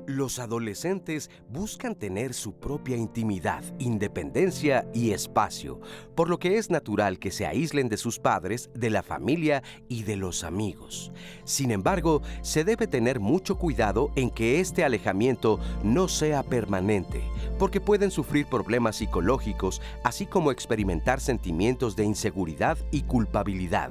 Los adolescentes buscan tener su propia intimidad, independencia y espacio, por lo que es natural que se aíslen de sus padres, de la familia y de los amigos. Sin embargo, se debe tener mucho cuidado en que este alejamiento no sea permanente, porque pueden sufrir problemas psicológicos, así como experimentar sentimientos de inseguridad y culpabilidad.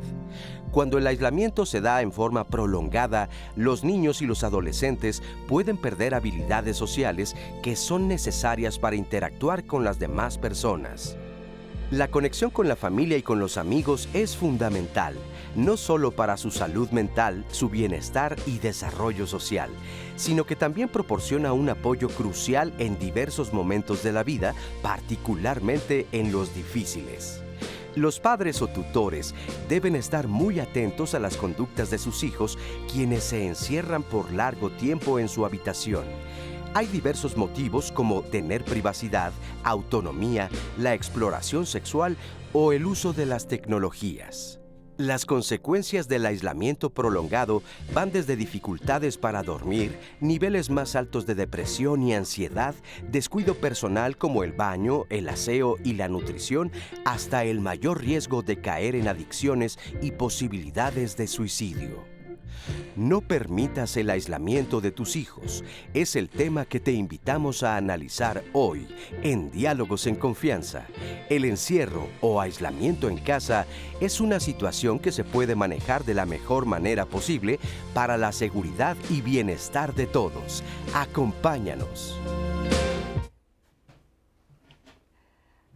Cuando el aislamiento se da en forma prolongada, los niños y los adolescentes pueden perder habilidades sociales que son necesarias para interactuar con las demás personas. La conexión con la familia y con los amigos es fundamental, no solo para su salud mental, su bienestar y desarrollo social, sino que también proporciona un apoyo crucial en diversos momentos de la vida, particularmente en los difíciles. Los padres o tutores deben estar muy atentos a las conductas de sus hijos, quienes se encierran por largo tiempo en su habitación. Hay diversos motivos como tener privacidad, autonomía, la exploración sexual o el uso de las tecnologías. Las consecuencias del aislamiento prolongado van desde dificultades para dormir, niveles más altos de depresión y ansiedad, descuido personal como el baño, el aseo y la nutrición, hasta el mayor riesgo de caer en adicciones y posibilidades de suicidio. No permitas el aislamiento de tus hijos. Es el tema que te invitamos a analizar hoy en Diálogos en Confianza. El encierro o aislamiento en casa es una situación que se puede manejar de la mejor manera posible para la seguridad y bienestar de todos. Acompáñanos.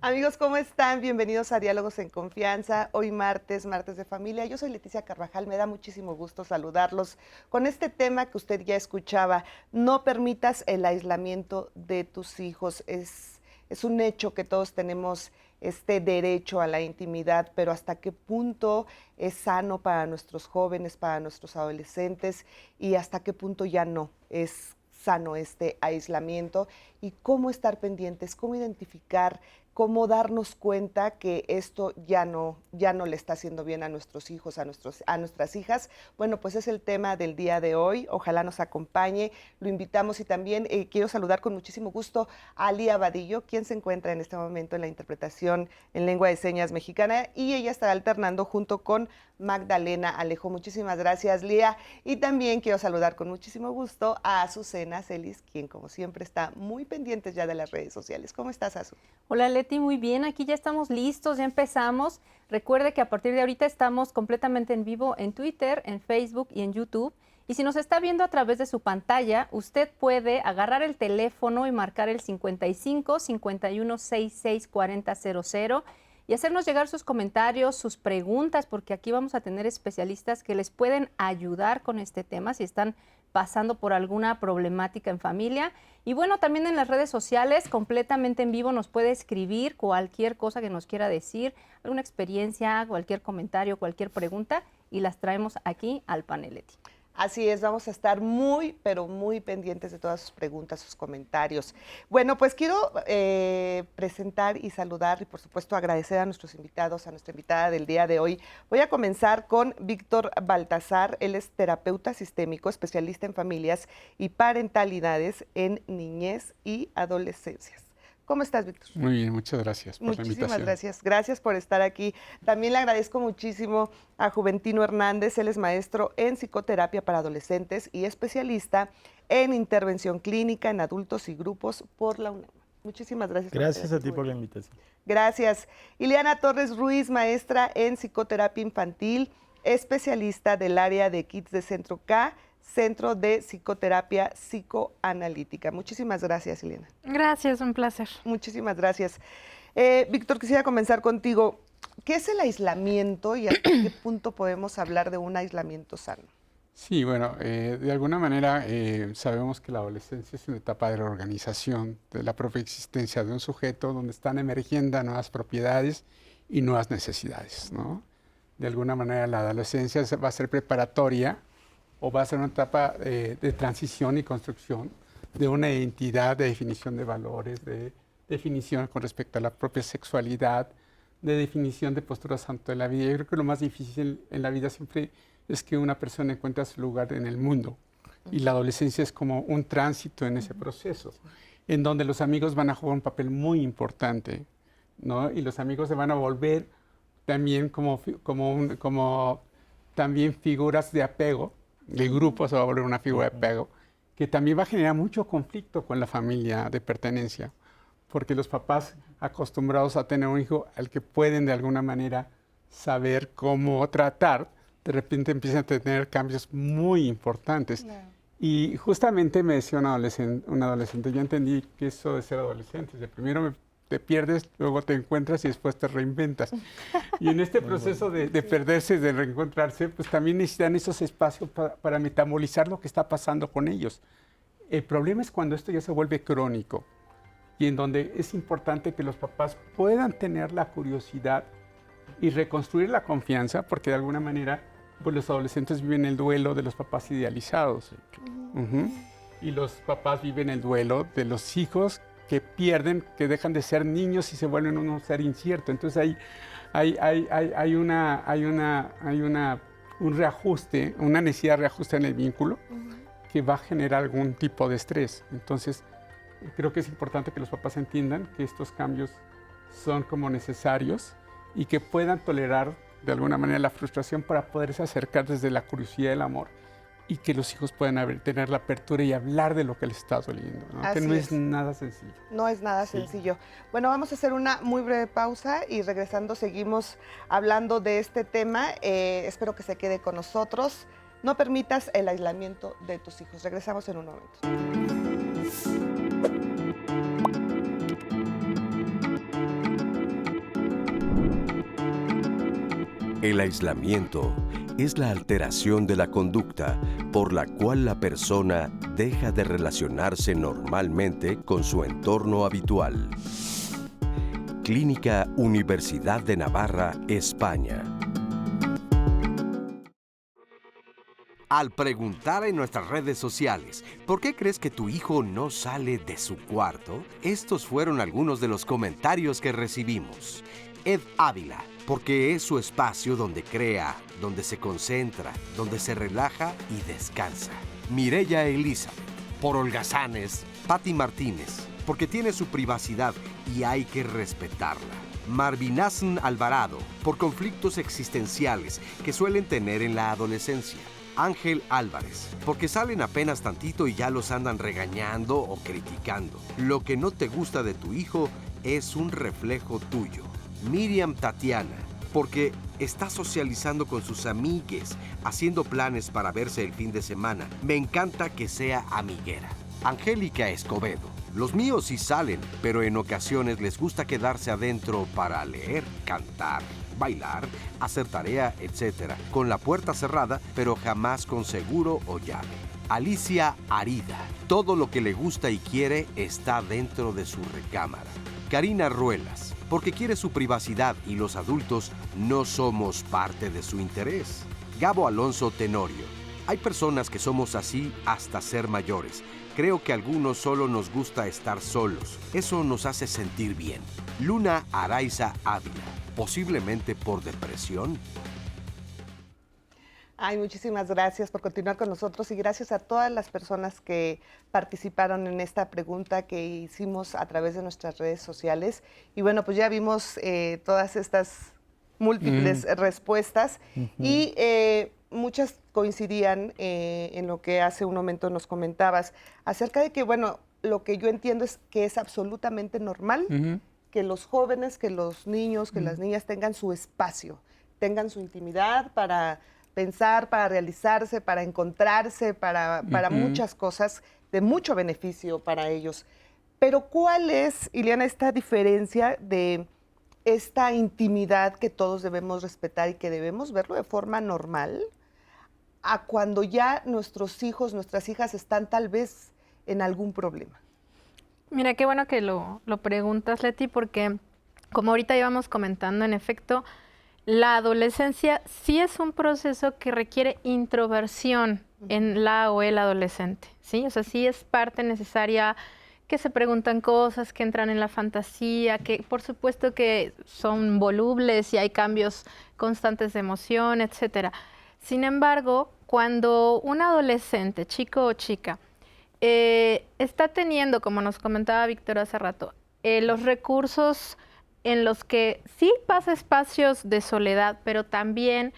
Amigos, ¿cómo están? Bienvenidos a Diálogos en Confianza. Hoy martes de familia. Yo soy Leticia Carvajal, me da muchísimo gusto saludarlos con este tema que usted ya escuchaba. No permitas el aislamiento de tus hijos. Es un hecho que todos tenemos este derecho a la intimidad, pero hasta qué punto es sano para nuestros jóvenes, para nuestros adolescentes y hasta qué punto ya no es sano este aislamiento y cómo estar pendientes, cómo identificar, cómo darnos cuenta que esto ya no le está haciendo bien a nuestros hijos, a nuestras hijas. Bueno, pues es el tema del día de hoy. Ojalá nos acompañe. Lo invitamos y también quiero saludar con muchísimo gusto a Lía Vadillo, quien se encuentra en este momento en la interpretación en lengua de señas mexicana y ella estará alternando junto con Magdalena Alejo. Muchísimas gracias, Lía. Y también quiero saludar con muchísimo gusto a Azucena Celis, quien como siempre está muy pendiente ya de las redes sociales. ¿Cómo estás, Azu? Hola Leti, muy bien, aquí ya estamos listos, ya empezamos. Recuerde que a partir de ahorita estamos completamente en vivo en Twitter, en Facebook y en YouTube. Y si nos está viendo a través de su pantalla, usted puede agarrar el teléfono y marcar el 55 51 66 40 00 y hacernos llegar sus comentarios, sus preguntas, porque aquí vamos a tener especialistas que les pueden ayudar con este tema si están pasando por alguna problemática en familia. Y bueno, también en las redes sociales, completamente en vivo, nos puede escribir cualquier cosa que nos quiera decir, alguna experiencia, cualquier comentario, cualquier pregunta, y las traemos aquí al panel, Leti. Así es, vamos a estar muy, pero muy pendientes de todas sus preguntas, sus comentarios. Bueno, pues quiero presentar y saludar y por supuesto agradecer a nuestros invitados, a nuestra invitada del día de hoy. Voy a comenzar con Víctor Baltazar. Él es terapeuta sistémico, especialista en familias y parentalidades en niñez y adolescencias. ¿Cómo estás, Víctor? Muy bien, muchas gracias por la invitación. Muchísimas gracias. Gracias por estar aquí. También le agradezco muchísimo a Juventino Hernández. Él es maestro en psicoterapia para adolescentes y especialista en intervención clínica en adultos y grupos por la UNAM. Muchísimas gracias. Gracias a ti por la invitación. Gracias. Ileana Torres Ruiz, maestra en psicoterapia infantil, especialista del área de Kids de Centro K, Centro de Psicoterapia Psicoanalítica. Muchísimas gracias, Ileana. Gracias, un placer. Muchísimas gracias. Víctor, quisiera comenzar contigo. ¿Qué es el aislamiento y hasta qué punto podemos hablar de un aislamiento sano? Sí, bueno, de alguna manera sabemos que la adolescencia es una etapa de la organización, de la propia existencia de un sujeto donde están emergiendo nuevas propiedades y nuevas necesidades, ¿no? De alguna manera la adolescencia va a ser preparatoria o va a ser una etapa de transición y construcción de una identidad, de definición de valores, de definición con respecto a la propia sexualidad, de definición de posturas ante la vida. Yo creo que lo más difícil en la vida siempre es que una persona encuentre su lugar en el mundo. Y la adolescencia es como un tránsito en ese proceso, en donde los amigos van a jugar un papel muy importante, ¿no? Y los amigos se van a volver también como también figuras de apego. El grupo se va a volver una figura de apego, que también va a generar mucho conflicto con la familia de pertenencia, porque los papás acostumbrados a tener un hijo al que pueden de alguna manera saber cómo tratar, de repente empiezan a tener cambios muy importantes. Claro. Y justamente me decía un adolescente, yo entendí que eso de ser adolescente, de primero te pierdes, luego te encuentras y después te reinventas. Y en este proceso de perderse, de reencontrarse, pues también necesitan esos espacios para metabolizar lo que está pasando con ellos. El problema es cuando esto ya se vuelve crónico y en donde es importante que los papás puedan tener la curiosidad y reconstruir la confianza, porque de alguna manera pues los adolescentes viven el duelo de los papás idealizados. Y los papás viven el duelo de los hijos que pierden, que dejan de ser niños y se vuelven un ser incierto. Entonces hay un reajuste, una necesidad de reajuste en el vínculo que va a generar algún tipo de estrés. Entonces creo que es importante que los papás entiendan que estos cambios son como necesarios y que puedan tolerar de alguna manera la frustración para poderse acercar desde la curiosidad del amor y que los hijos puedan tener la apertura y hablar de lo que les está doliendo, ¿no? Que no es nada sencillo. No es nada sencillo. Bueno, vamos a hacer una muy breve pausa y regresando seguimos hablando de este tema. Espero que se quede con nosotros. No permitas el aislamiento de tus hijos. Regresamos en un momento. El aislamiento es la alteración de la conducta por la cual la persona deja de relacionarse normalmente con su entorno habitual. Clínica Universidad de Navarra, España. Al preguntar en nuestras redes sociales, ¿por qué crees que tu hijo no sale de su cuarto? Estos fueron algunos de los comentarios que recibimos. Ed Ávila, porque es su espacio donde crea, donde se concentra, donde se relaja y descansa. Mireya Elizabeth, por holgazanes. Patti Martínez, porque tiene su privacidad y hay que respetarla. Marvinazn Alvarado, por conflictos existenciales que suelen tener en la adolescencia. Ángel Álvarez, porque salen apenas tantito y ya los andan regañando o criticando. Lo que no te gusta de tu hijo es un reflejo tuyo. Miriam Tatiana, porque está socializando con sus amigues, haciendo planes para verse el fin de semana. Me encanta que sea amiguera. Angélica Escobedo, los míos sí salen, pero en ocasiones les gusta quedarse adentro para leer, cantar, bailar, hacer tarea, etc. Con la puerta cerrada, pero jamás con seguro o llave. Alicia Arida, todo lo que le gusta y quiere está dentro de su recámara. Karina Ruelas, porque quiere su privacidad y los adultos no somos parte de su interés. Gabo Alonso Tenorio, hay personas que somos así hasta ser mayores. Creo que a algunos solo nos gusta estar solos. Eso nos hace sentir bien. Luna Araiza Ávila, posiblemente por depresión. Ay, muchísimas gracias por continuar con nosotros y gracias a todas las personas que participaron en esta pregunta que hicimos a través de nuestras redes sociales. Y bueno, pues ya vimos todas estas múltiples respuestas y muchas coincidían en lo que hace un momento nos comentabas acerca de que, bueno, lo que yo entiendo es que es absolutamente normal que los jóvenes, que los niños, que las niñas tengan su espacio, tengan su intimidad para pensar, para realizarse, para encontrarse, para muchas cosas de mucho beneficio para ellos. Pero ¿cuál es, Ileana, esta diferencia de esta intimidad que todos debemos respetar y que debemos verlo de forma normal a cuando ya nuestros hijos, nuestras hijas están tal vez en algún problema? Mira, qué bueno que lo preguntas, Leti, porque como ahorita íbamos comentando, en efecto, la adolescencia sí es un proceso que requiere introversión en la o el adolescente, ¿sí? O sea, sí es parte necesaria que se preguntan cosas, que entran en la fantasía, que por supuesto que son volubles y hay cambios constantes de emoción, etcétera. Sin embargo, cuando un adolescente, chico o chica, está teniendo, como nos comentaba Víctor hace rato, los recursos en los que sí pasa espacios de soledad, pero también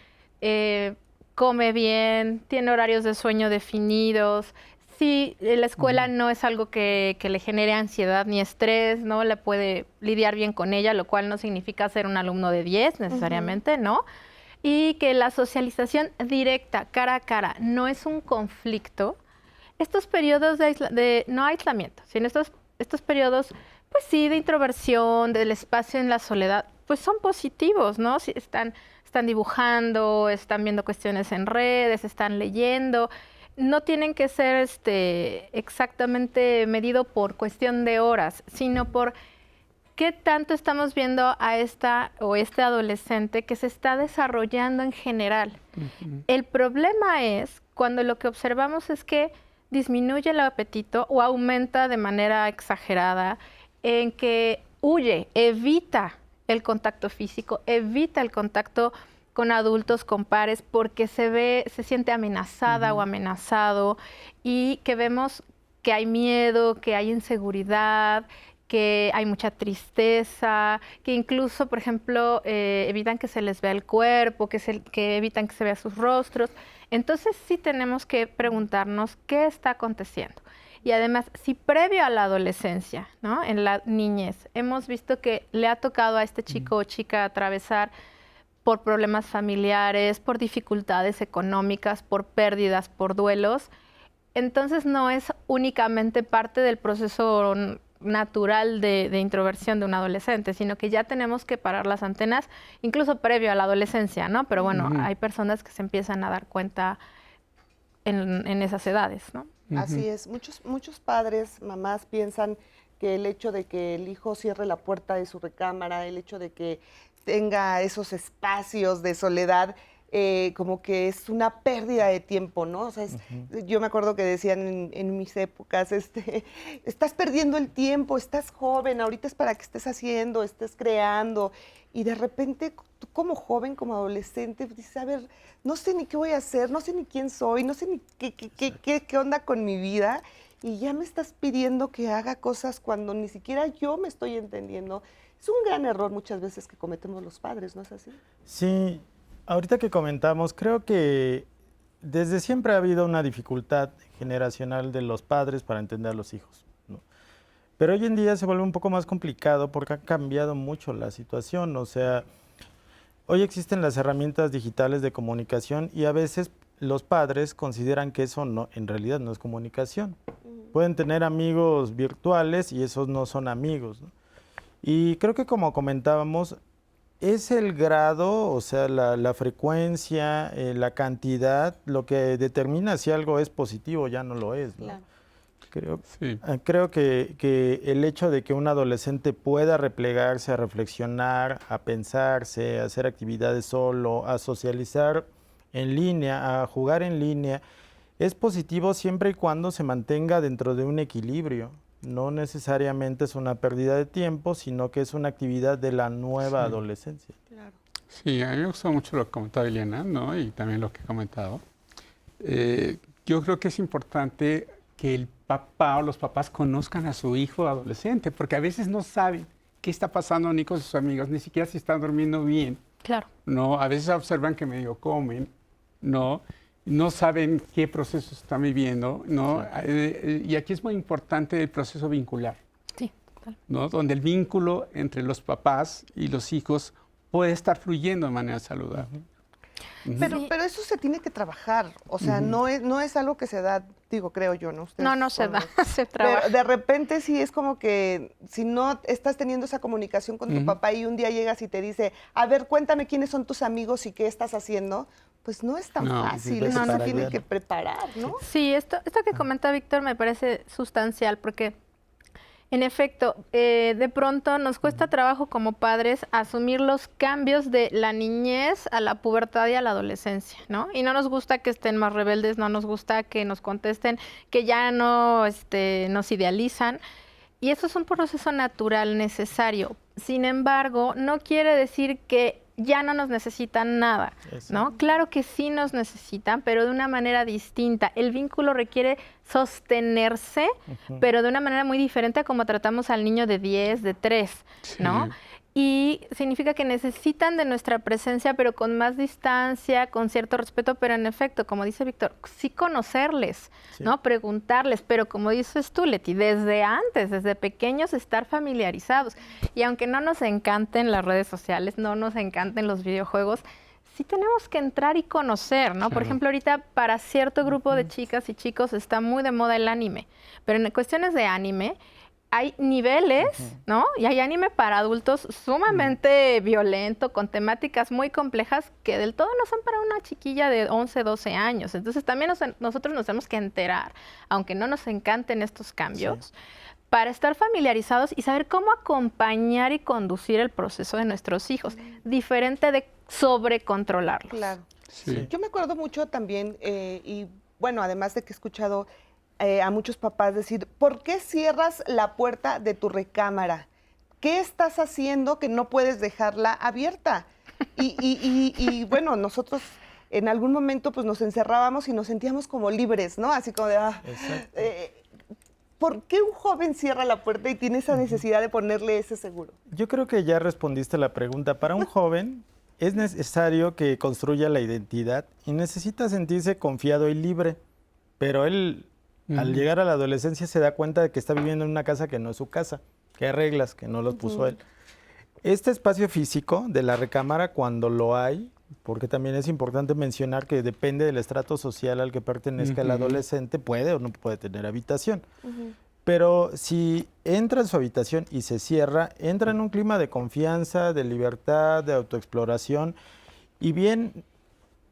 come bien, tiene horarios de sueño definidos. Sí, la escuela no es algo que le genere ansiedad ni estrés, ¿no? Le puede lidiar bien con ella, lo cual no significa ser un alumno de 10 necesariamente, ¿no? Y que la socialización directa, cara a cara, no es un conflicto. Estos periodos no aislamiento, sino estos periodos, pues sí, de introversión, del espacio en la soledad, pues son positivos, ¿no? Si están dibujando, están viendo cuestiones en redes, están leyendo. No tienen que ser exactamente medido por cuestión de horas, sino por qué tanto estamos viendo a esta o este adolescente que se está desarrollando en general. El problema es cuando lo que observamos es que disminuye el apetito o aumenta de manera exagerada, en que huye, evita el contacto físico, evita el contacto con adultos, con pares, porque se siente amenazada o amenazado, y que vemos que hay miedo, que hay inseguridad, que hay mucha tristeza, que incluso, por ejemplo, evitan que se les vea el cuerpo, que evitan que se vea sus rostros. Entonces sí tenemos que preguntarnos qué está aconteciendo. Y además, si previo a la adolescencia, ¿no?, en la niñez, hemos visto que le ha tocado a este chico o chica atravesar por problemas familiares, por dificultades económicas, por pérdidas, por duelos, entonces no es únicamente parte del proceso natural de introversión de un adolescente, sino que ya tenemos que parar las antenas, incluso previo a la adolescencia, ¿no? Pero bueno, hay personas que se empiezan a dar cuenta en esas edades, ¿no? Así es. Muchos padres, mamás piensan que el hecho de que el hijo cierre la puerta de su recámara, el hecho de que tenga esos espacios de soledad, como que es una pérdida de tiempo, ¿no? O sea, yo me acuerdo que decían en mis épocas, estás perdiendo el tiempo, estás joven, ahorita es para que estés haciendo, estés creando, y de repente tú como joven, como adolescente, dices, a ver, no sé ni qué voy a hacer, no sé ni quién soy, no sé ni qué onda con mi vida, y ya me estás pidiendo que haga cosas cuando ni siquiera yo me estoy entendiendo. Es un gran error muchas veces que cometemos los padres, ¿no es así? Sí, ahorita que comentamos, creo que desde siempre ha habido una dificultad generacional de los padres para entender a los hijos, ¿no? Pero hoy en día se vuelve un poco más complicado porque ha cambiado mucho la situación. O sea, hoy existen las herramientas digitales de comunicación y a veces los padres consideran que eso no, en realidad no es comunicación. Pueden tener amigos virtuales y esos no son amigos, ¿no? Y creo que, como comentábamos, es el grado, o sea, la frecuencia, la cantidad, lo que determina si algo es positivo o ya no lo es, ¿no? Claro. Creo que el hecho de que un adolescente pueda replegarse, a reflexionar, a pensarse, a hacer actividades solo, a socializar en línea, a jugar en línea, es positivo siempre y cuando se mantenga dentro de un equilibrio. No necesariamente es una pérdida de tiempo, sino que es una actividad de la nueva adolescencia. Claro. Sí, a mí me gustó mucho lo que comentaba Eliana, ¿no? Y también lo que he comentado. Yo creo que es importante que el papá o los papás conozcan a su hijo adolescente, porque a veces no saben qué está pasando ni con sus amigos, ni siquiera si están durmiendo bien. Claro. ¿No? A veces observan que medio comen, ¿no? No saben qué proceso están viviendo, ¿no? Sí. Y aquí es muy importante el proceso vincular, sí, total, ¿no? Donde el vínculo entre los papás y los hijos puede estar fluyendo de manera saludable. Pero eso se tiene que trabajar, o sea, no es algo que se da, digo, creo yo, ¿no? Ustedes no se da, se trabaja. Pero de repente sí es como que si no estás teniendo esa comunicación con tu papá y un día llegas y te dice, a ver, cuéntame quiénes son tus amigos y qué estás haciendo, pues no es tan fácil, eso se tiene que preparar, ¿no? Sí, esto que comenta Víctor me parece sustancial porque, en efecto, de pronto nos cuesta trabajo como padres asumir los cambios de la niñez a la pubertad y a la adolescencia, ¿no? Y no nos gusta que estén más rebeldes, no nos gusta que nos contesten, que ya no nos idealizan. Y eso es un proceso natural, necesario. Sin embargo, no quiere decir que ya no nos necesitan nada, ¿no? Claro que sí nos necesitan, pero de una manera distinta. El vínculo requiere sostenerse, pero de una manera muy diferente a como tratamos al niño de 10, de 3, ¿no? Sí. Y significa que necesitan de nuestra presencia, pero con más distancia, con cierto respeto, pero en efecto, como dice Víctor, sí conocerles, ¿no? Preguntarles, pero como dices tú, Leti, desde antes, desde pequeños, estar familiarizados. Y aunque no nos encanten las redes sociales, no nos encanten los videojuegos, sí tenemos que entrar y conocer, ¿no? Por ejemplo, ahorita para cierto grupo de chicas y chicos está muy de moda el anime, pero en cuestiones de anime hay niveles, ¿no? Y hay anime para adultos sumamente violento, con temáticas muy complejas que del todo no son para una chiquilla de 11, 12 años. Entonces también nosotros nos tenemos que enterar, aunque no nos encanten estos cambios, para estar familiarizados y saber cómo acompañar y conducir el proceso de nuestros hijos, diferente de sobrecontrolarlos. Claro. Sí. Yo me acuerdo mucho también, y bueno, además de que he escuchado a muchos papás decir, ¿por qué cierras la puerta de tu recámara? ¿Qué estás haciendo que no puedes dejarla abierta? Y bueno, nosotros en algún momento pues nos encerrábamos y nos sentíamos como libres, ¿no? Así como de, ¿por qué un joven cierra la puerta y tiene esa necesidad de ponerle ese seguro? Yo creo que ya respondiste la pregunta. Para un joven es necesario que construya la identidad y necesita sentirse confiado y libre, pero él al llegar a la adolescencia se da cuenta de que está viviendo en una casa que no es su casa, que hay reglas que no los puso él. Este espacio físico de la recámara, cuando lo hay, porque también es importante mencionar que depende del estrato social al que pertenezca el adolescente, puede o no puede tener habitación. Pero si entra en su habitación y se cierra, entra en un clima de confianza, de libertad, de autoexploración, y bien,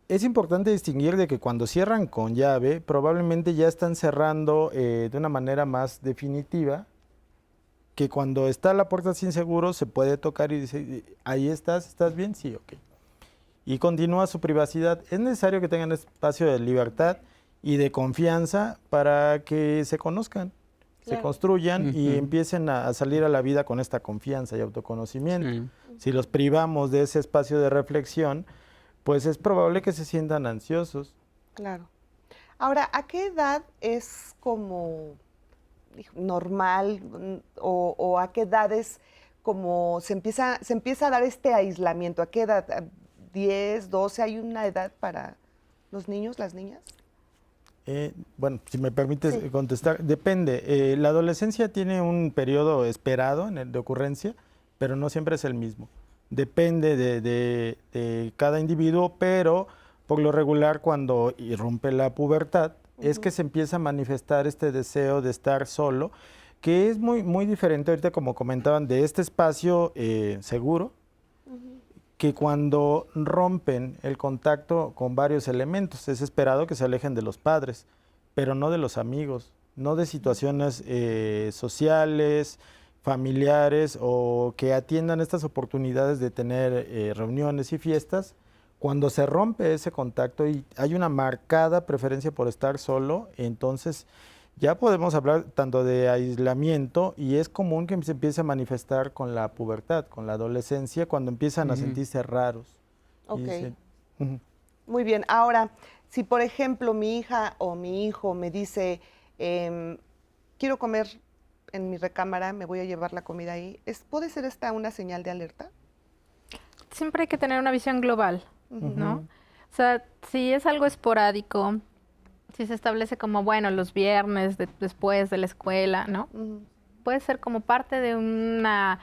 es importante distinguir de que cuando cierran con llave, probablemente ya están cerrando de una manera más definitiva, que cuando está la puerta sin seguro se puede tocar y dice, ahí ¿estás bien? Sí, ok. Y continúa su privacidad. Es necesario que tengan espacio de libertad y de confianza para que se conozcan, se construyan y empiecen a salir a la vida con esta confianza y autoconocimiento. Si los privamos de ese espacio de reflexión, pues es probable que se sientan ansiosos. Claro. Ahora, ¿a qué edad es como normal o a qué edad es como se empieza a dar este aislamiento? ¿A qué edad? ¿A 10, 12? ¿Hay una edad para los niños, las niñas? Bueno, si me permites contestar, depende. La adolescencia tiene un periodo esperado de ocurrencia, pero no siempre es el mismo. Depende de cada individuo, pero por lo regular cuando irrumpe la pubertad es que se empieza a manifestar este deseo de estar solo, que es muy, muy diferente ahorita, como comentaban, de este espacio seguro, que cuando rompen el contacto con varios elementos, es esperado que se alejen de los padres, pero no de los amigos, no de situaciones sociales, familiares o que atiendan estas oportunidades de tener reuniones y fiestas. Cuando se rompe ese contacto y hay una marcada preferencia por estar solo, entonces ya podemos hablar tanto de aislamiento y es común que se empiece a manifestar con la pubertad, con la adolescencia, cuando empiezan a sentirse raros. Ok. Muy bien. Ahora, si por ejemplo mi hija o mi hijo me dice, quiero comer en mi recámara, me voy a llevar la comida ahí, ¿puede ser esta una señal de alerta? Siempre hay que tener una visión global, ¿no? O sea, si es algo esporádico, si se establece como, bueno, los viernes después de la escuela, ¿no? Puede ser como parte de una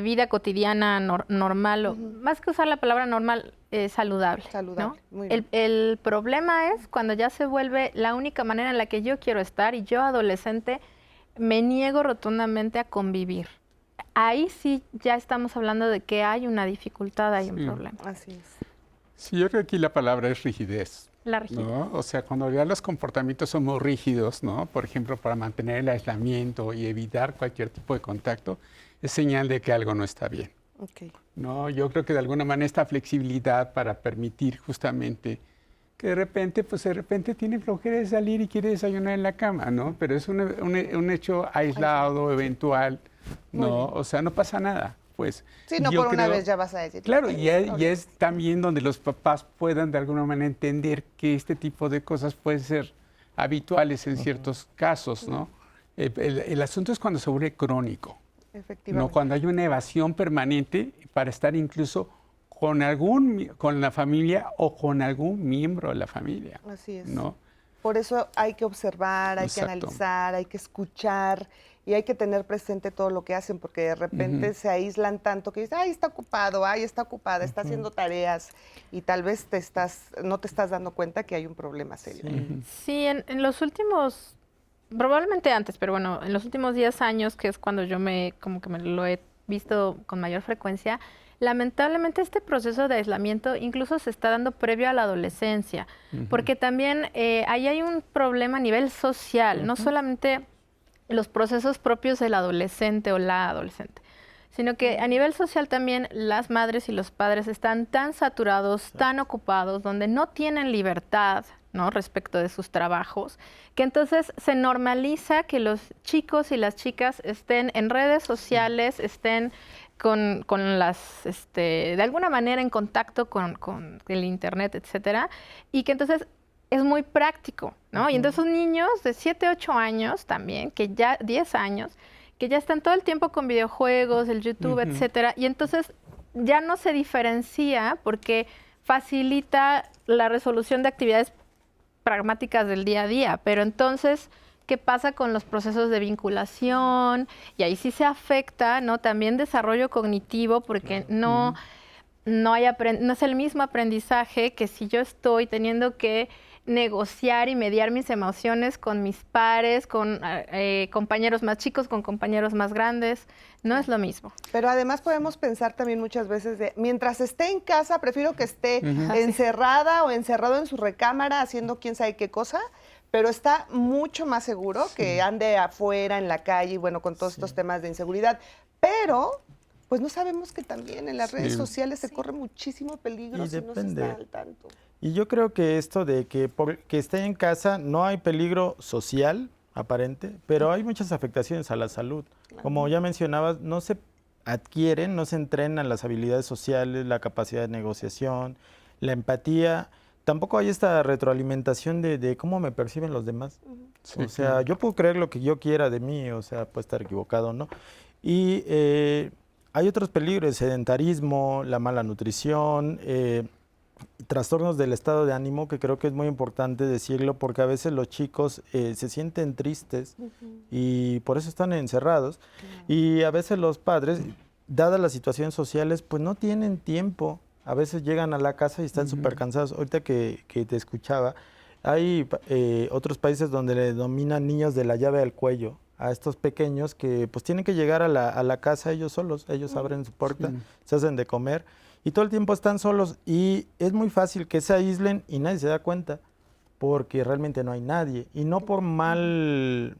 vida cotidiana normal, o más que usar la palabra normal, saludable. Saludable, ¿no? muy bien. El problema es cuando ya se vuelve la única manera en la que yo quiero estar y yo, adolescente, me niego rotundamente a convivir. Ahí sí ya estamos hablando de que hay una dificultad, hay un problema. Así es. Sí, yo creo que aquí la palabra es rigidez. La rigidez. ¿No? O sea, cuando ya los comportamientos son muy rígidos, ¿no? Por ejemplo, para mantener el aislamiento y evitar cualquier tipo de contacto, es señal de que algo no está bien. Okay. No, yo creo que de alguna manera esta flexibilidad para permitir justamente que de repente tiene flojera de salir y quiere desayunar en la cama, ¿no? Pero es un hecho aislado, eventual, ¿no? O sea, no pasa nada. después. Sí, no Yo por una creo- vez ya vas a decir. Claro, "Ok, y es también donde los papás puedan de alguna manera entender que este tipo de cosas pueden ser habituales en ciertos casos, ¿no? El asunto es cuando se vuelve crónico, ¿no? Efectivamente. Cuando hay una evasión permanente para estar incluso con la familia o con algún miembro de la familia, Así es. ¿no? Por eso hay que observar, hay que Exacto. analizar, hay que escuchar y hay que tener presente todo lo que hacen, porque de repente se aíslan tanto que dicen, ay, está ocupado, ay, está ocupada, está haciendo tareas, y tal vez no te estás dando cuenta que hay un problema serio. Sí, en los últimos, probablemente antes, pero bueno, en los últimos 10 años, que es cuando yo como que me lo he visto con mayor frecuencia, lamentablemente este proceso de aislamiento incluso se está dando previo a la adolescencia, porque también ahí hay un problema a nivel social, no solamente los procesos propios del adolescente o la adolescente, sino que a nivel social también las madres y los padres están tan saturados, tan ocupados, donde no tienen libertad, ¿no?, respecto de sus trabajos, que entonces se normaliza que los chicos y las chicas estén en redes sociales, estén con de alguna manera en contacto con el internet, etcétera, y que entonces es muy práctico, ¿no? Y entonces son niños de 7, 8 años también, que ya 10 años, que ya están todo el tiempo con videojuegos, el YouTube, etcétera, y entonces ya no se diferencia porque facilita la resolución de actividades pragmáticas del día a día, pero entonces, ¿qué pasa con los procesos de vinculación? Y ahí sí se afecta, ¿no?, también desarrollo cognitivo, porque no es el mismo aprendizaje que si yo estoy teniendo que negociar y mediar mis emociones con mis pares, con compañeros más chicos, con compañeros más grandes. No es lo mismo. Pero además podemos pensar también muchas veces de, mientras esté en casa, prefiero que esté encerrada o encerrado en su recámara haciendo quién sabe qué cosa, pero está mucho más seguro que ande afuera, en la calle, y bueno, con todos estos temas de inseguridad. Pero, pues no sabemos que también en las redes sociales se corre muchísimo peligro Y si no se depende. está al tanto. Y yo creo que esto de que porque esté en casa no hay peligro social aparente, pero hay muchas afectaciones a la salud. Como ya mencionabas, no se adquieren, no se entrenan las habilidades sociales, la capacidad de negociación, la empatía. Tampoco hay esta retroalimentación de cómo me perciben los demás. Sí, O sea, yo puedo creer lo que yo quiera de mí, o sea, puede estar equivocado, ¿no? Y hay otros peligros, el sedentarismo, la mala nutrición, trastornos del estado de ánimo, que creo que es muy importante decirlo, porque a veces los chicos se sienten tristes y por eso están encerrados. Y a veces los padres, dadas las situaciones sociales, pues no tienen tiempo. A veces llegan a la casa y están súper cansados. Ahorita que te escuchaba, hay otros países donde le denominan niños de la llave al cuello a estos pequeños que pues tienen que llegar a la casa ellos solos. Ellos abren su puerta, se hacen de comer y todo el tiempo están solos, y es muy fácil que se aíslen y nadie se da cuenta porque realmente no hay nadie, y no por mal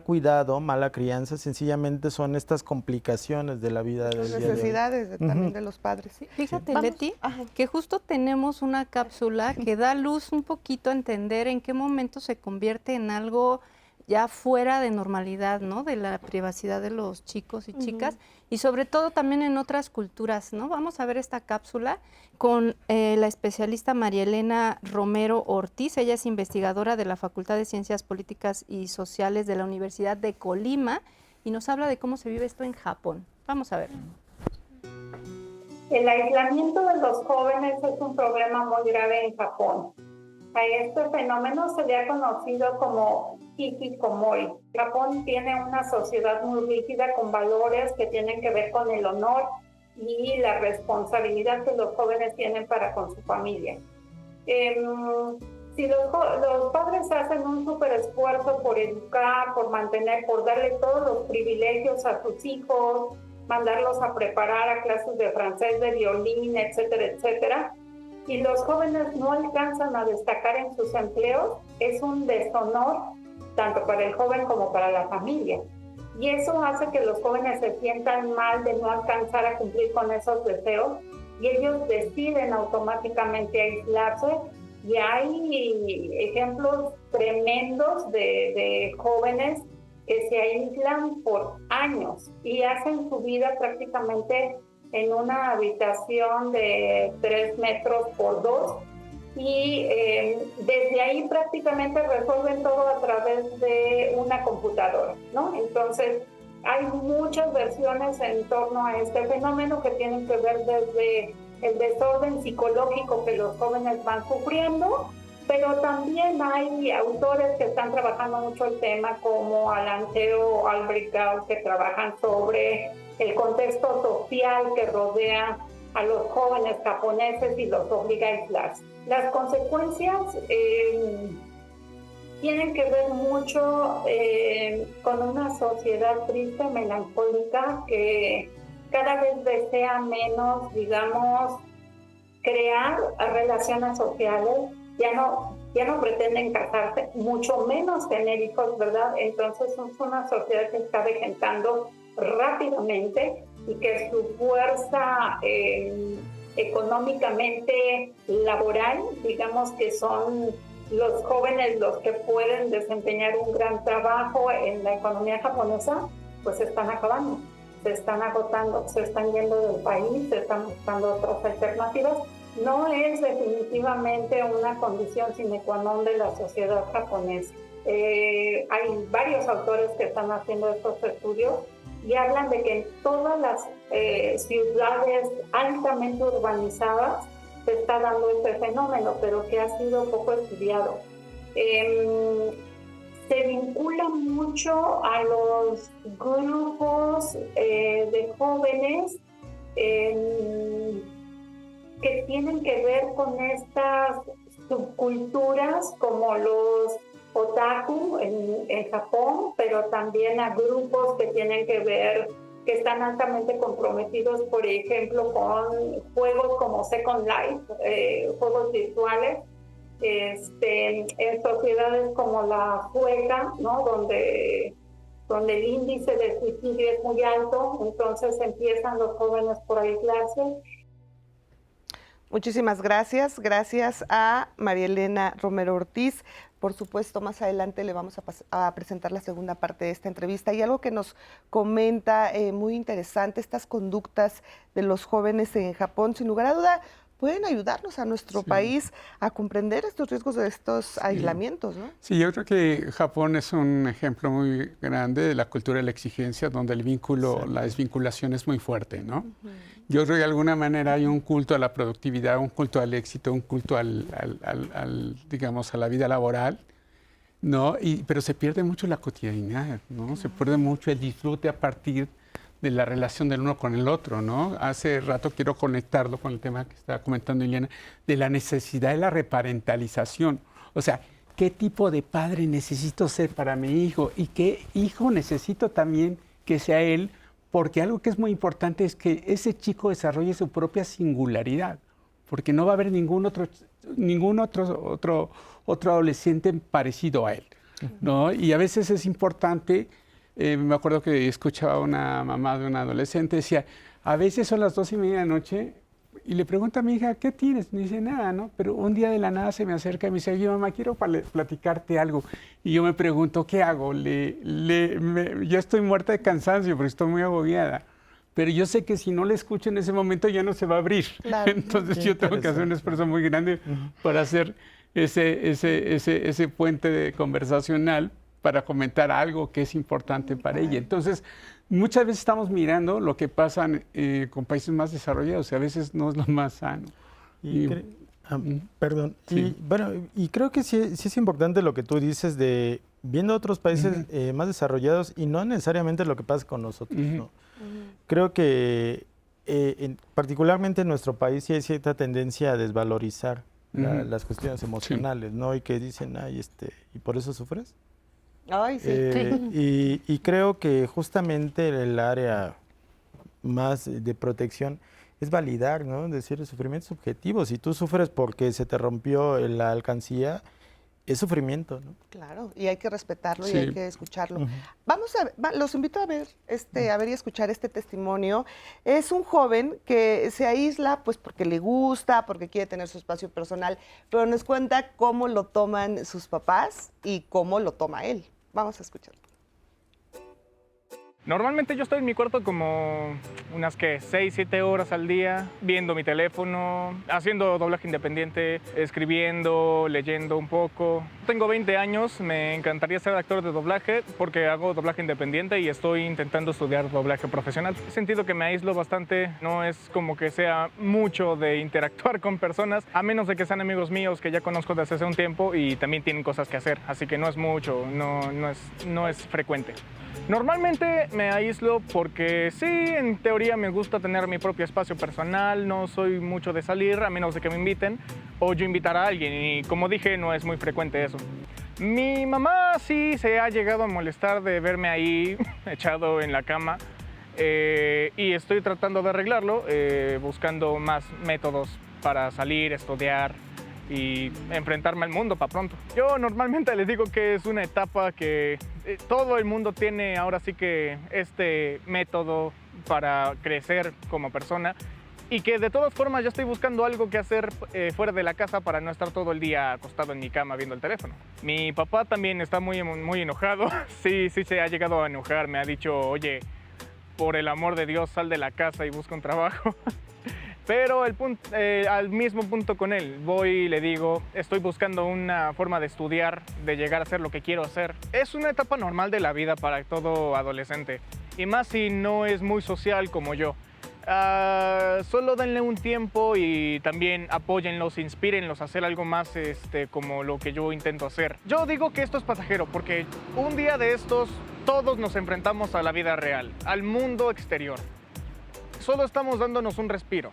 cuidado, mala crianza, sencillamente son estas complicaciones de la vida del Las día de hoy. necesidades también de los padres. Sí. Fíjate, Vamos. Leti, que justo tenemos una cápsula que da luz un poquito a entender en qué momento se convierte en algo ya fuera de normalidad, ¿no? De la privacidad de los chicos y chicas, y sobre todo también en otras culturas, ¿no? Vamos a ver esta cápsula con la especialista María Elena Romero Ortiz. Ella es investigadora de la Facultad de Ciencias Políticas y Sociales de la Universidad de Colima y nos habla de cómo se vive esto en Japón. Vamos a ver. El aislamiento de los jóvenes es un problema muy grave en Japón. A este fenómeno se le ha conocido como hikikomori. Japón tiene una sociedad muy rígida con valores que tienen que ver con el honor y la responsabilidad que los jóvenes tienen para con su familia. Si los padres hacen un súper esfuerzo por educar, por mantener, por darle todos los privilegios a sus hijos, mandarlos a preparar a clases de francés, de violín, etcétera, etcétera, y los jóvenes no alcanzan a destacar en sus empleos, es un deshonor tanto para el joven como para la familia. Y eso hace que los jóvenes se sientan mal de no alcanzar a cumplir con esos deseos y ellos deciden automáticamente aislarse. Y hay ejemplos tremendos de jóvenes que se aíslan por años y hacen su vida prácticamente en una habitación de 3 metros por 2 y desde ahí prácticamente resuelven todo a través de una computadora, ¿no? Entonces, hay muchas versiones en torno a este fenómeno que tienen que ver desde el desorden psicológico que los jóvenes van sufriendo, pero también hay autores que están trabajando mucho el tema, como Alanteo, Albrecht, que trabajan sobre el contexto social que rodea a los jóvenes japoneses y los obliga a aislarse. Las consecuencias tienen que ver mucho con una sociedad triste, melancólica, que cada vez desea menos, digamos, crear relaciones sociales, ya no pretenden casarse, mucho menos tener hijos, ¿verdad? Entonces es una sociedad que está vejentando rápidamente y que su fuerza económicamente laboral, digamos que son los jóvenes los que pueden desempeñar un gran trabajo en la economía japonesa, pues se están acabando, se están agotando, se están yendo del país, se están buscando otras alternativas. No es definitivamente una condición sine qua non de la sociedad japonesa. Hay varios autores que están haciendo estos estudios y hablan de que en todas las ciudades altamente urbanizadas se está dando este fenómeno, pero que ha sido poco estudiado. Se vincula mucho a los grupos de jóvenes que tienen que ver con estas subculturas como los otaku en Japón, pero también a grupos que tienen que ver, que están altamente comprometidos, por ejemplo, con juegos como Second Life, juegos virtuales, en sociedades como la sueca, ¿no? donde el índice de suicidio es muy alto, entonces empiezan los jóvenes por aislarse. Muchísimas gracias. Gracias a María Elena Romero Ortiz. Por supuesto, más adelante le vamos a presentar la segunda parte de esta entrevista. Y algo que nos comenta muy interesante, estas conductas de los jóvenes en Japón, sin lugar a duda, pueden ayudarnos a nuestro país a comprender estos riesgos de estos aislamientos, ¿no? Sí, yo creo que Japón es un ejemplo muy grande de la cultura de la exigencia, donde el vínculo, la desvinculación es muy fuerte, ¿no? Yo creo que de alguna manera hay un culto a la productividad, un culto al éxito, un culto digamos, a la vida laboral, ¿no? Pero se pierde mucho la cotidianidad, ¿no? Se pierde mucho el disfrute a partir de la relación del uno con el otro, ¿no? Hace rato quiero conectarlo con el tema que estaba comentando Ileana, de la necesidad de la reparentalización. O sea, ¿qué tipo de padre necesito ser para mi hijo? ¿Y qué hijo necesito también que sea él? Porque algo que es muy importante es que ese chico desarrolle su propia singularidad, porque no va a haber ningún otro adolescente parecido a él, ¿no? Y a veces es importante. Me acuerdo que escuchaba a una mamá de un adolescente, decía, a veces son las 2:30 de la noche y le pregunta a mi hija, ¿qué tienes? Me dice, nada, ¿no? Pero un día de la nada se me acerca y me dice, oye, mamá, quiero platicarte algo. Y yo me pregunto, ¿qué hago? Yo estoy muerta de cansancio, pero estoy muy agobiada. Pero yo sé que si no le escucho en ese momento ya no se va a abrir. Claro. Entonces yo tengo que hacer un esfuerzo muy grande para hacer ese puente conversacional, para comentar algo que es importante para ella. Entonces, muchas veces estamos mirando lo que pasa con países más desarrollados y a veces no es lo más sano. Perdón. Sí. Y creo que sí es importante lo que tú dices de viendo otros países más desarrollados y no necesariamente lo que pasa con nosotros, ¿no? Creo que particularmente en nuestro país sí hay cierta tendencia a desvalorizar las cuestiones emocionales, ¿no? Y que dicen, ¿y por eso sufres? Ay, sí. Y creo que justamente el área más de protección es validar, ¿no? Es decir, el sufrimiento es subjetivo. Si tú sufres porque se te rompió la alcancía, es sufrimiento, ¿no? Claro, y hay que respetarlo y hay que escucharlo. Vamos los invito a ver y escuchar este testimonio. Es un joven que se aísla pues porque le gusta, porque quiere tener su espacio personal, pero nos cuenta cómo lo toman sus papás y cómo lo toma él. Vamos a escucharlo. Normalmente yo estoy en mi cuarto como unas 6, 7 horas al día, viendo mi teléfono, haciendo doblaje independiente, escribiendo, leyendo un poco. Tengo 20 años, me encantaría ser actor de doblaje porque hago doblaje independiente y estoy intentando estudiar doblaje profesional. He sentido que me aíslo bastante, no es como que sea mucho de interactuar con personas, a menos de que sean amigos míos que ya conozco desde hace un tiempo y también tienen cosas que hacer, así que no es mucho, no es frecuente. Normalmente me aíslo porque sí, en teoría me gusta tener mi propio espacio personal, no soy mucho de salir a menos de que me inviten o yo invitar a alguien y como dije no es muy frecuente eso. Mi mamá sí se ha llegado a molestar de verme ahí echado en la cama y estoy tratando de arreglarlo, buscando más métodos para salir, estudiar y enfrentarme al mundo para pronto. Yo normalmente les digo que es una etapa que todo el mundo tiene ahora sí que este método para crecer como persona y que de todas formas yo estoy buscando algo que hacer fuera de la casa para no estar todo el día acostado en mi cama viendo el teléfono. Mi papá también está muy enojado, sí se ha llegado a enojar, me ha dicho, oye, por el amor de Dios sal de la casa y busca un trabajo. Pero al mismo punto con él, voy y le digo, estoy buscando una forma de estudiar, de llegar a hacer lo que quiero hacer. Es una etapa normal de la vida para todo adolescente, y más si no es muy social como yo. Solo denle un tiempo y también apóyenlos, inspírenlos a hacer algo más como lo que yo intento hacer. Yo digo que esto es pasajero porque un día de estos todos nos enfrentamos a la vida real, al mundo exterior. Solo estamos dándonos un respiro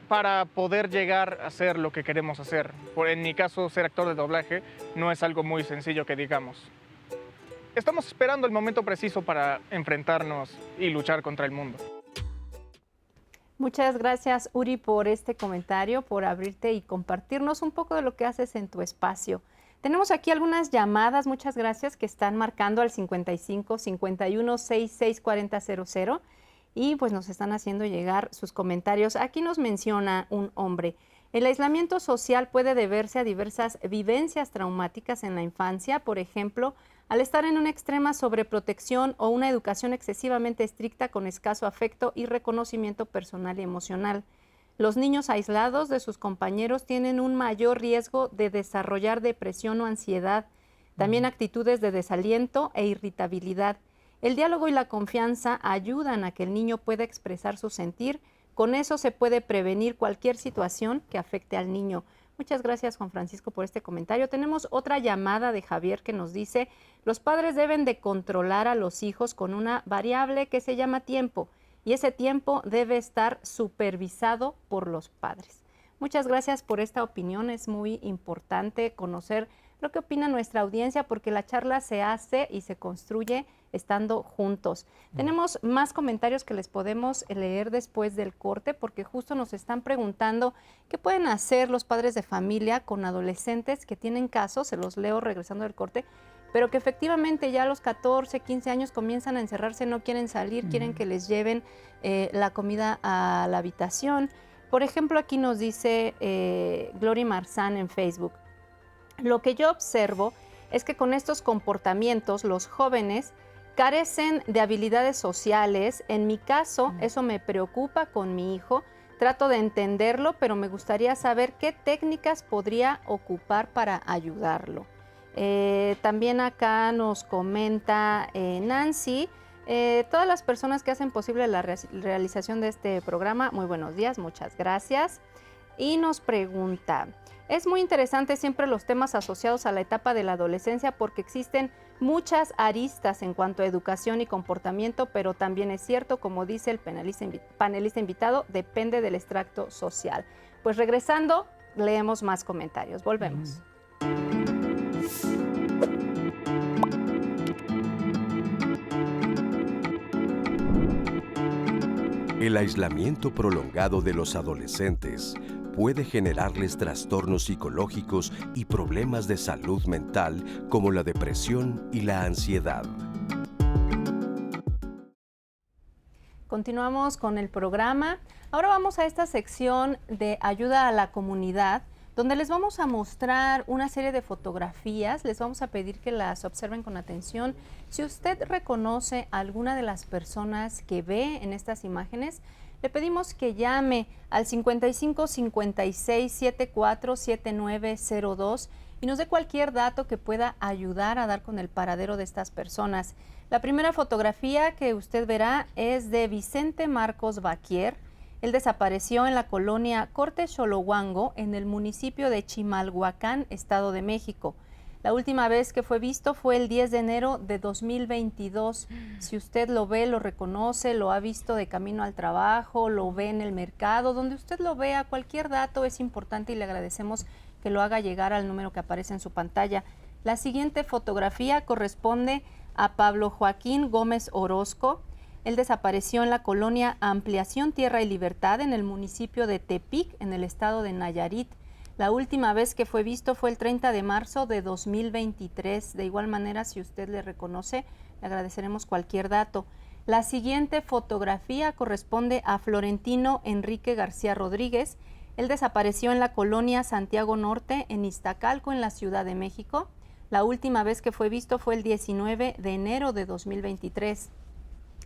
para poder llegar a hacer lo que queremos hacer. En mi caso, ser actor de doblaje no es algo muy sencillo que digamos. Estamos esperando el momento preciso para enfrentarnos y luchar contra el mundo. Muchas gracias, Uri, por este comentario, por abrirte y compartirnos un poco de lo que haces en tu espacio. Tenemos aquí algunas llamadas, muchas gracias, que están marcando al 55 51 66 40 00. Y pues nos están haciendo llegar sus comentarios. Aquí nos menciona un hombre. El aislamiento social puede deberse a diversas vivencias traumáticas en la infancia, por ejemplo, al estar en una extrema sobreprotección o una educación excesivamente estricta con escaso afecto y reconocimiento personal y emocional. Los niños aislados de sus compañeros tienen un mayor riesgo de desarrollar depresión o ansiedad, también actitudes de desaliento e irritabilidad. El diálogo y la confianza ayudan a que el niño pueda expresar su sentir. Con eso se puede prevenir cualquier situación que afecte al niño. Muchas gracias, Juan Francisco, por este comentario. Tenemos otra llamada de Javier que nos dice, los padres deben de controlar a los hijos con una variable que se llama tiempo y ese tiempo debe estar supervisado por los padres. Muchas gracias por esta opinión. Es muy importante conocer lo que opina nuestra audiencia porque la charla se hace y se construye estando juntos. Tenemos más comentarios que les podemos leer después del corte porque justo nos están preguntando qué pueden hacer los padres de familia con adolescentes que tienen casos, se los leo regresando del corte, pero que efectivamente ya a los 14, 15 años comienzan a encerrarse, no quieren salir, quieren que les lleven la comida a la habitación. Por ejemplo, aquí nos dice Glory Marzán en Facebook, lo que yo observo es que con estos comportamientos los jóvenes carecen de habilidades sociales. En mi caso, eso me preocupa con mi hijo. Trato de entenderlo, pero me gustaría saber qué técnicas podría ocupar para ayudarlo. También acá nos comenta Nancy, todas las personas que hacen posible la realización de este programa, muy buenos días, muchas gracias. Y nos pregunta, es muy interesante siempre los temas asociados a la etapa de la adolescencia porque existen muchas aristas en cuanto a educación y comportamiento, pero también es cierto, como dice el panelista invitado, depende del extracto social. Pues regresando, leemos más comentarios. Volvemos. El aislamiento prolongado de los adolescentes puede generarles trastornos psicológicos y problemas de salud mental como la depresión y la ansiedad. Continuamos con el programa. Ahora vamos a esta sección de ayuda a la comunidad donde les vamos a mostrar una serie de fotografías. Les vamos a pedir que las observen con atención. Si usted reconoce a alguna de las personas que ve en estas imágenes, le pedimos que llame al 55 56 74 7902 y nos dé cualquier dato que pueda ayudar a dar con el paradero de estas personas. La primera fotografía que usted verá es de Vicente Marcos Baquier. Él desapareció en la colonia Corte Xolohuango, en el municipio de Chimalhuacán, Estado de México. La última vez que fue visto fue el 10 de enero de 2022. Si usted lo ve, lo reconoce, lo ha visto de camino al trabajo, lo ve en el mercado, donde usted lo vea, cualquier dato es importante y le agradecemos que lo haga llegar al número que aparece en su pantalla. La siguiente fotografía corresponde a Pablo Joaquín Gómez Orozco. Él desapareció en la colonia Ampliación Tierra y Libertad en el municipio de Tepic, en el estado de Nayarit. La última vez que fue visto fue el 30 de marzo de 2023. De igual manera, si usted le reconoce, le agradeceremos cualquier dato. La siguiente fotografía corresponde a Florentino Enrique García Rodríguez. Él desapareció en la colonia Santiago Norte, en Iztacalco, en la Ciudad de México. La última vez que fue visto fue el 19 de enero de 2023.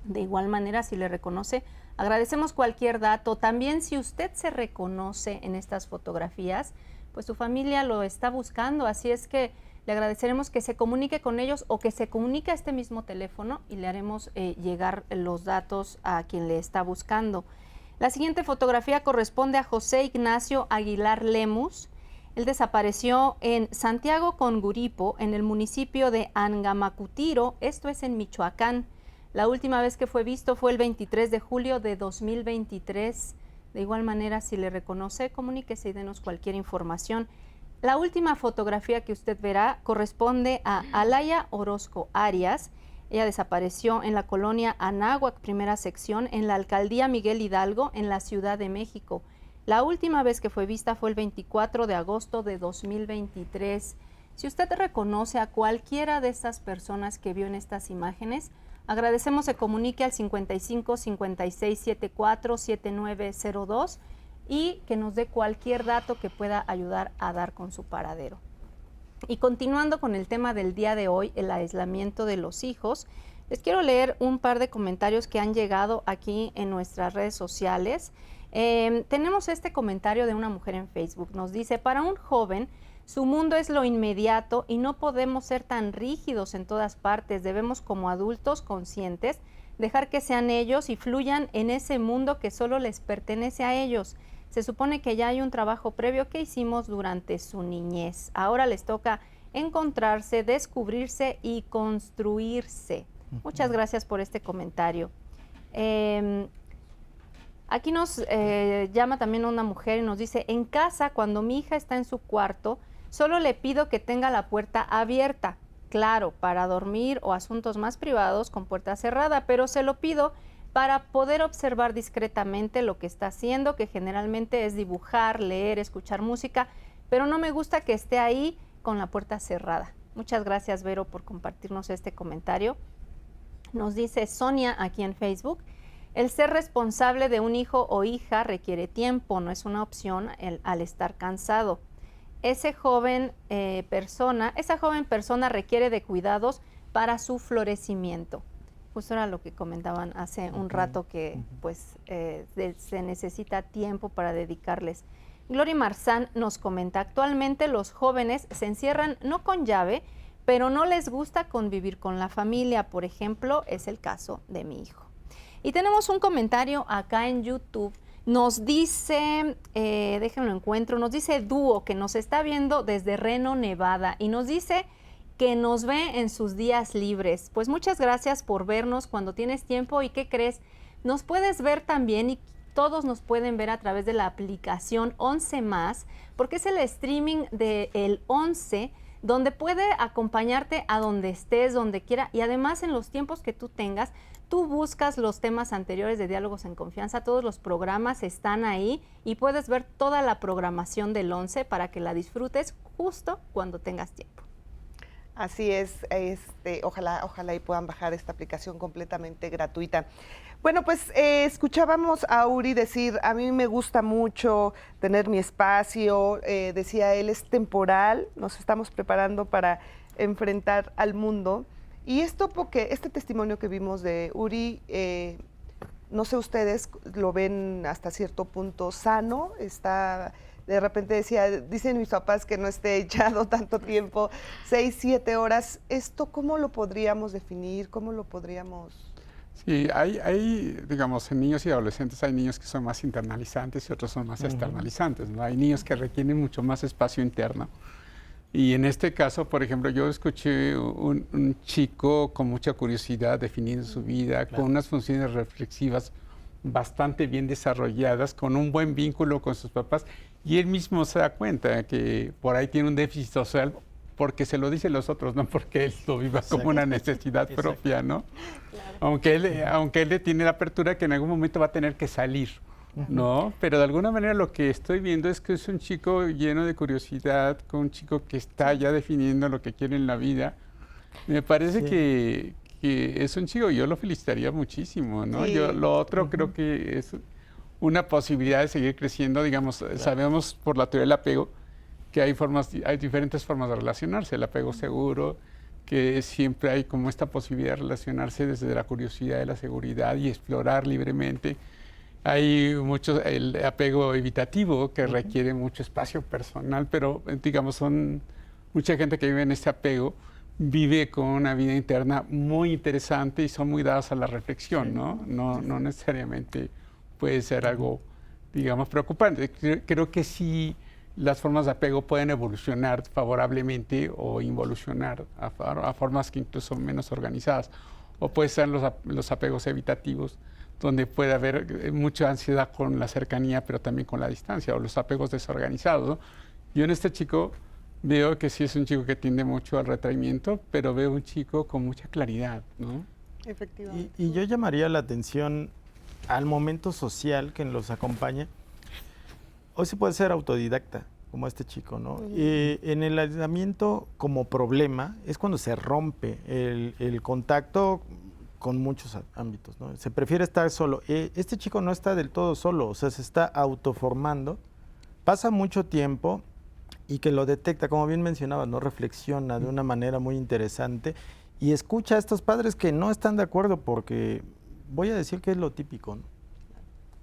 De igual manera, si le reconoce, agradecemos cualquier dato. También si usted se reconoce en estas fotografías, pues su familia lo está buscando, así es que le agradeceremos que se comunique con ellos o que se comunique a este mismo teléfono y le haremos llegar los datos a quien le está buscando. La siguiente fotografía corresponde a José Ignacio Aguilar Lemus. Él desapareció en Santiago Conguripo, en el municipio de Angamacutiro, esto es en Michoacán. La última vez que fue visto fue el 23 de julio de 2023. De igual manera, si le reconoce, comuníquese y denos cualquier información. La última fotografía que usted verá corresponde a Alaya Orozco Arias. Ella desapareció en la colonia Anáhuac, primera sección, en la alcaldía Miguel Hidalgo, en la Ciudad de México. La última vez que fue vista fue el 24 de agosto de 2023. Si usted reconoce a cualquiera de estas personas que vio en estas imágenes, agradecemos se comunique al 55 56 74 7902 y que nos dé cualquier dato que pueda ayudar a dar con su paradero. Y continuando con el tema del día de hoy, el aislamiento de los hijos, les quiero leer un par de comentarios que han llegado aquí en nuestras redes sociales. Tenemos este comentario de una mujer en Facebook. Nos dice, para un joven, su mundo es lo inmediato y no podemos ser tan rígidos en todas partes. Debemos, como adultos conscientes, dejar que sean ellos y fluyan en ese mundo que solo les pertenece a ellos. Se supone que ya hay un trabajo previo que hicimos durante su niñez. Ahora les toca encontrarse, descubrirse y construirse. Muchas gracias por este comentario. Aquí nos llama también una mujer y nos dice, en casa, cuando mi hija está en su cuarto, solo le pido que tenga la puerta abierta, claro, para dormir o asuntos más privados con puerta cerrada, pero se lo pido para poder observar discretamente lo que está haciendo, que generalmente es dibujar, leer, escuchar música, pero no me gusta que esté ahí con la puerta cerrada. Muchas gracias, Vero, por compartirnos este comentario. Nos dice Sonia aquí en Facebook, el ser responsable de un hijo o hija requiere tiempo, no es una opción al estar cansado. Esa joven persona requiere de cuidados para su florecimiento. Justo era lo que comentaban hace un rato, que pues se necesita tiempo para dedicarles. Gloria Marzán nos comenta, actualmente los jóvenes se encierran no con llave, pero no les gusta convivir con la familia. Por ejemplo, es el caso de mi hijo. Y tenemos un comentario acá en YouTube. Nos dice, déjenlo encuentro, nos dice Dúo, que nos está viendo desde Reno, Nevada, y nos dice que nos ve en sus días libres. Pues muchas gracias por vernos cuando tienes tiempo. ¿Y qué crees? Nos puedes ver también y todos nos pueden ver a través de la aplicación 11+, porque es el streaming del 11, donde puede acompañarte a donde estés, donde quiera, y además en los tiempos que tú tengas. Tú buscas los temas anteriores de Diálogos en Confianza, todos los programas están ahí y puedes ver toda la programación del 11 para que la disfrutes justo cuando tengas tiempo. Así es, ojalá y puedan bajar esta aplicación completamente gratuita. Bueno, pues escuchábamos a Uri decir, a mí me gusta mucho tener mi espacio, decía él, es temporal, nos estamos preparando para enfrentar al mundo. Y esto porque este testimonio que vimos de Uri, no sé ustedes, lo ven hasta cierto punto sano, está... De repente dicen mis papás que no esté echado tanto tiempo, 6, 7 horas. ¿Esto cómo lo podríamos definir? ¿Cómo lo podríamos...? Sí, digamos, en niños y adolescentes hay niños que son más internalizantes y otros son más externalizantes, ¿no? Hay niños que requieren mucho más espacio interno. Y en este caso, por ejemplo, yo escuché un chico con mucha curiosidad definiendo su vida, con unas funciones reflexivas bastante bien desarrolladas, con un buen vínculo con sus papás, y él mismo se da cuenta que por ahí tiene un déficit social porque se lo dicen los otros, no porque él lo viva como una necesidad propia, ¿no? Claro. Aunque él tiene la apertura que en algún momento va a tener que salir, ¿no? Pero de alguna manera lo que estoy viendo es que es un chico lleno de curiosidad, un chico que está ya definiendo lo que quiere en la vida. Me parece que es un chico, yo lo felicitaría muchísimo, ¿no? Yo lo otro creo que es una posibilidad de seguir creciendo, digamos, sabemos por la teoría del apego que hay diferentes formas de relacionarse, el apego seguro, que siempre hay como esta posibilidad de relacionarse desde la curiosidad y la seguridad y explorar libremente. Hay el apego evitativo que requiere mucho espacio personal, pero digamos, mucha gente que vive en este apego vive con una vida interna muy interesante y son muy dadas a la reflexión, ¿no? No necesariamente puede ser algo, digamos, preocupante. Creo que sí las formas de apego pueden evolucionar favorablemente o involucionar a formas que incluso son menos organizadas. O pueden ser los apegos evitativos, donde puede haber mucha ansiedad con la cercanía, pero también con la distancia, o los apegos desorganizados, ¿no? Yo en este chico veo que sí es un chico que tiende mucho al retraimiento, pero veo un chico con mucha claridad, ¿no? Efectivamente. Y yo llamaría la atención al momento social que los acompaña. Hoy se puede ser autodidacta, como este chico, ¿no? En el aislamiento como problema es cuando se rompe el contacto con muchos ámbitos, ¿no? Se prefiere estar solo. Este chico no está del todo solo, o sea, se está autoformando, pasa mucho tiempo y que lo detecta, como bien mencionabas, ¿no? Reflexiona de una manera muy interesante y escucha a estos padres que no están de acuerdo porque, voy a decir que es lo típico, ¿no?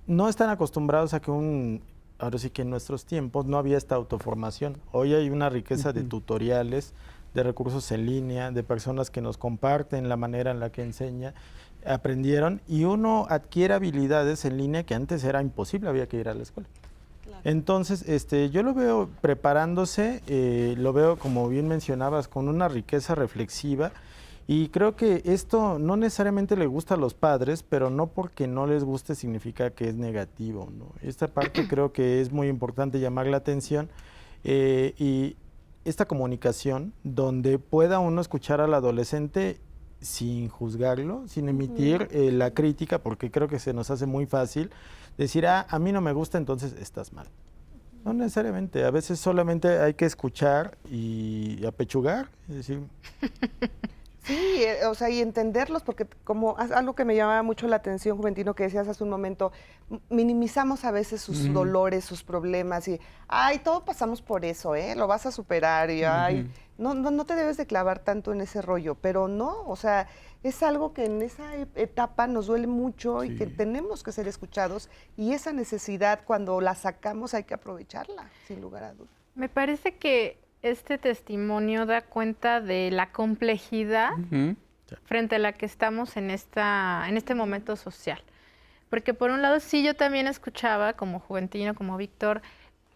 No están acostumbrados a que ahora sí que en nuestros tiempos no había esta autoformación. Hoy hay una riqueza de tutoriales, de recursos en línea, de personas que nos comparten la manera en la que aprendieron, y uno adquiere habilidades en línea que antes era imposible, había que ir a la escuela. Claro. Entonces, yo lo veo preparándose, lo veo, como bien mencionabas, con una riqueza reflexiva, y creo que esto no necesariamente le gusta a los padres, pero no porque no les guste significa que es negativo, ¿no? Esta parte creo que es muy importante llamar la atención, y esta comunicación donde pueda uno escuchar al adolescente sin juzgarlo, sin emitir la crítica, porque creo que se nos hace muy fácil decir, a mí no me gusta, entonces estás mal. No necesariamente, a veces solamente hay que escuchar y apechugar, es decir... Sí, o sea, y entenderlos, porque como algo que me llamaba mucho la atención, Juventino, que decías hace un momento, minimizamos a veces sus dolores, sus problemas, y, ay, todos pasamos por eso, lo vas a superar, y, ay, no te debes de clavar tanto en ese rollo, pero no, o sea, es algo que en esa etapa nos duele mucho y que tenemos que ser escuchados, y esa necesidad, cuando la sacamos, hay que aprovecharla, sin lugar a dudas. Me parece que este testimonio da cuenta de la complejidad frente a la que estamos en este momento social. Porque por un lado sí, yo también escuchaba como Juventino, como Víctor,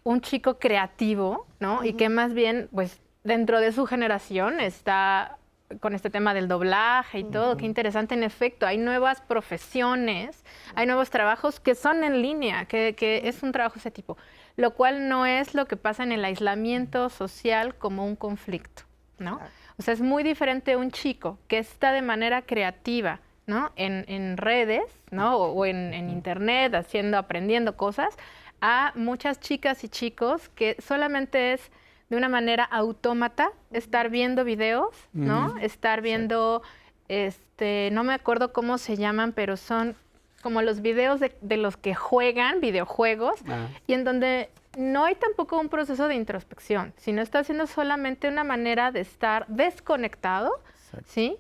un chico creativo, ¿no? Y que más bien, pues, dentro de su generación está con este tema del doblaje y todo. Qué interesante, en efecto, hay nuevas profesiones, hay nuevos trabajos que son en línea, que es un trabajo de ese tipo, lo cual no es lo que pasa en el aislamiento social como un conflicto, ¿no? O sea, es muy diferente un chico que está de manera creativa, ¿no? En redes, ¿no? O en internet, aprendiendo cosas, a muchas chicas y chicos que solamente es de una manera autómata, estar viendo videos, ¿no? Estar viendo, no me acuerdo cómo se llaman, pero son como los videos de los que juegan videojuegos y en donde no hay tampoco un proceso de introspección, sino está siendo solamente una manera de estar desconectado, ¿sí?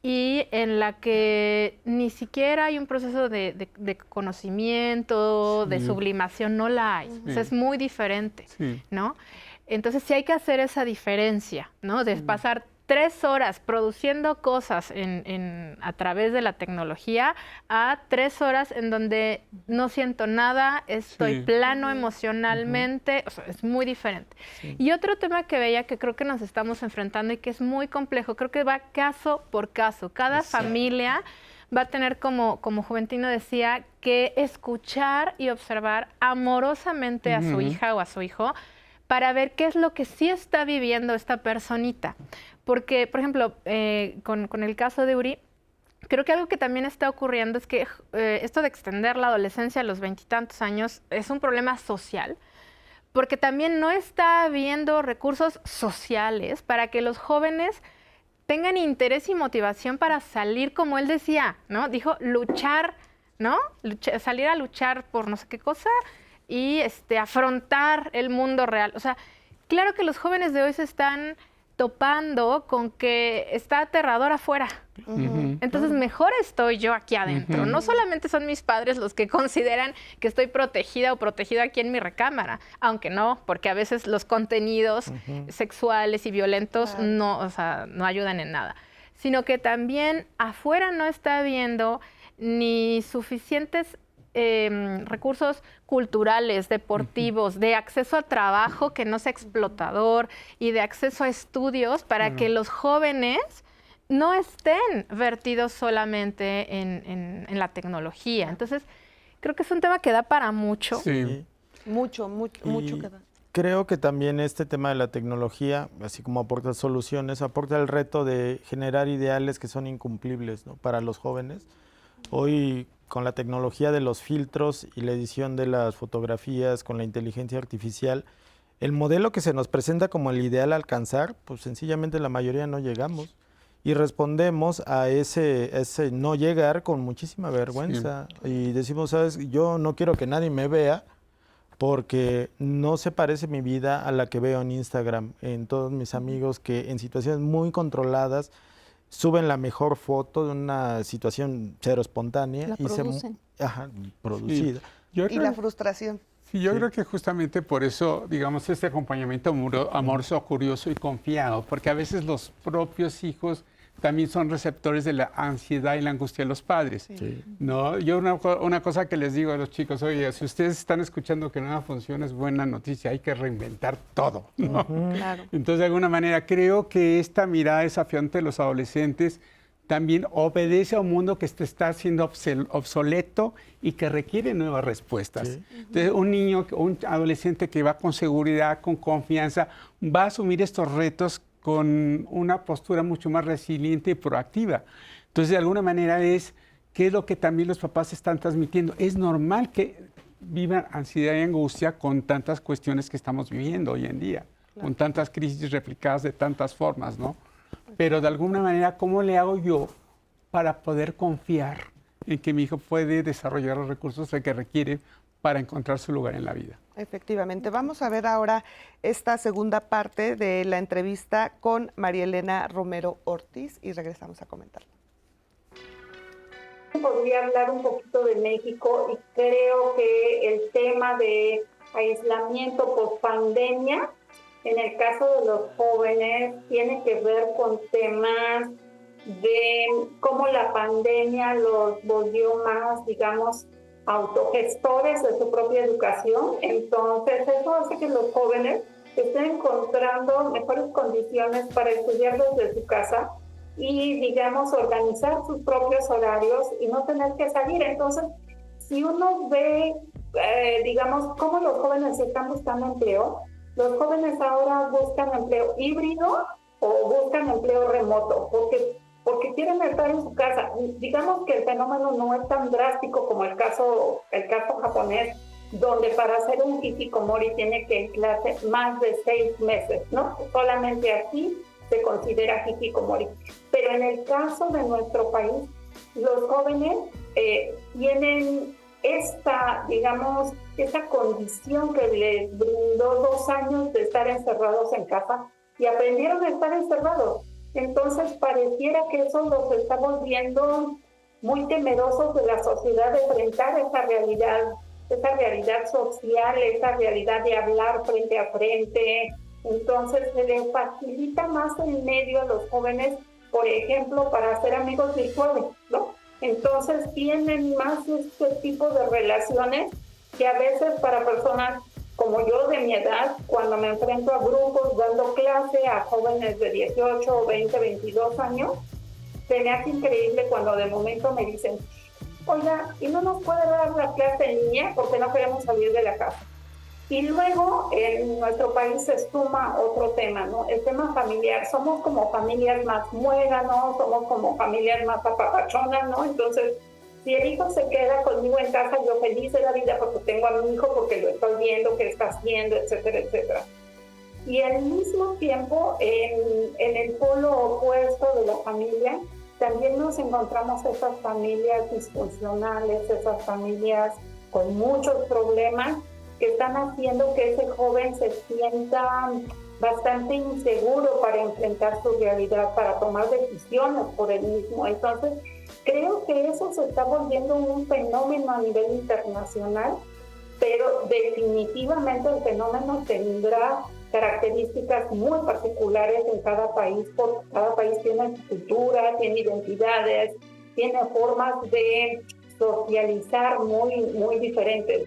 Y en la que ni siquiera hay un proceso de conocimiento, de sublimación, no la hay. O sea, es muy diferente, ¿no? Entonces sí hay que hacer esa diferencia, ¿no? De pasar 3 horas produciendo cosas a través de la tecnología a 3 horas en donde no siento nada, estoy plano emocionalmente, o sea, es muy diferente. Y otro tema que veía que creo que nos estamos enfrentando y que es muy complejo, creo que va caso por caso. Cada familia va a tener, como Juventino decía, que escuchar y observar amorosamente a su hija o a su hijo para ver qué es lo que sí está viviendo esta personita. Porque, por ejemplo, con el caso de Uri, creo que algo que también está ocurriendo es que esto de extender la adolescencia a los 20 y tantos años es un problema social, porque también no está habiendo recursos sociales para que los jóvenes tengan interés y motivación para salir, como él decía, ¿no? Dijo, luchar, ¿no? Salir a luchar por no sé qué cosa y afrontar el mundo real. O sea, claro que los jóvenes de hoy se están topando con que está aterrador afuera. Entonces, mejor estoy yo aquí adentro. No solamente son mis padres los que consideran que estoy protegida o protegido aquí en mi recámara, aunque no, porque a veces los contenidos sexuales y violentos no ayudan en nada, sino que también afuera no está habiendo ni suficientes recursos culturales, deportivos, de acceso a trabajo que no sea explotador y de acceso a estudios para que los jóvenes no estén vertidos solamente en la tecnología. Entonces, creo que es un tema que da para mucho. Sí. Mucho que da. Creo que también este tema de la tecnología, así como aporta soluciones, aporta el reto de generar ideales que son incumplibles, ¿no? Para los jóvenes. Hoy, con la tecnología de los filtros y la edición de las fotografías, con la inteligencia artificial, el modelo que se nos presenta como el ideal a alcanzar, pues sencillamente la mayoría no llegamos. Y respondemos a ese no llegar con muchísima vergüenza. Y decimos, ¿sabes? Yo no quiero que nadie me vea porque no se parece mi vida a la que veo en Instagram, en todos mis amigos que en situaciones muy controladas suben la mejor foto de una situación cero espontánea. La producen. Producida. Y la frustración. Sí, yo creo que justamente por eso, digamos, este acompañamiento amoroso, curioso y confiado, porque a veces los propios hijos también son receptores de la ansiedad y la angustia de los padres. ¿No? Yo una cosa que les digo a los chicos, oye, si ustedes están escuchando que nada funciona, es buena noticia, hay que reinventar todo, ¿no? Claro. Entonces, de alguna manera, creo que esta mirada desafiante de los adolescentes también obedece a un mundo que está siendo obsoleto y que requiere nuevas respuestas. Entonces, un niño, un adolescente que va con seguridad, con confianza, va a asumir estos retos con una postura mucho más resiliente y proactiva. Entonces, de alguna manera ¿qué es lo que también los papás están transmitiendo? Es normal que vivan ansiedad y angustia con tantas cuestiones que estamos viviendo hoy en día, con tantas crisis replicadas de tantas formas, ¿no? Pero de alguna manera, ¿cómo le hago yo para poder confiar en que mi hijo puede desarrollar los recursos que requiere para encontrar su lugar en la vida? Efectivamente. Vamos a ver ahora esta segunda parte de la entrevista con María Elena Romero Ortiz y regresamos a comentarla. Podría hablar un poquito de México y creo que el tema de aislamiento post pandemia, en el caso de los jóvenes, tiene que ver con temas de cómo la pandemia los volvió más, digamos, autogestores de su propia educación. Entonces, eso hace que los jóvenes estén encontrando mejores condiciones para estudiar desde su casa y, digamos, organizar sus propios horarios y no tener que salir. Entonces, si uno ve, digamos, cómo los jóvenes están buscando empleo, los jóvenes ahora buscan empleo híbrido o buscan empleo remoto, porque quieren estar en su casa. Digamos que el fenómeno no es tan drástico como el caso japonés, donde para hacer un hikikomori tiene que aislarse más de 6 meses, ¿no? Solamente así se considera hikikomori. Pero en el caso de nuestro país, los jóvenes tienen esta condición que les brindó 2 años de estar encerrados en casa y aprendieron a estar encerrados. Entonces pareciera que eso los está volviendo muy temerosos de la sociedad, de enfrentar esa realidad social, esa realidad de hablar frente a frente. Entonces se les facilita más el medio a los jóvenes, por ejemplo, para hacer amigos virtuales, ¿no? Entonces tienen más este tipo de relaciones que a veces para personas como yo de mi edad, cuando me enfrento a grupos dando clase a jóvenes de 18, 20, 22 años, se me hace increíble cuando de momento me dicen, oiga, ¿y no nos puede dar la clase en línea porque no queremos salir de la casa? Y luego en nuestro país se suma otro tema, ¿no? El tema familiar. Somos como familias más muéganos, somos como familias más apapachonas, ¿no? Entonces, si el hijo se queda conmigo en casa, yo feliz de la vida porque tengo a mi hijo, porque lo estoy viendo, qué está haciendo, etcétera, etcétera. Y al mismo tiempo, en el polo opuesto de la familia, también nos encontramos esas familias disfuncionales, esas familias con muchos problemas que están haciendo que ese joven se sienta bastante inseguro para enfrentar su realidad, para tomar decisiones por él mismo. Entonces, creo que eso se está volviendo un fenómeno a nivel internacional, pero definitivamente el fenómeno tendrá características muy particulares en cada país, porque cada país tiene su cultura, tiene identidades, tiene formas de socializar muy diferentes.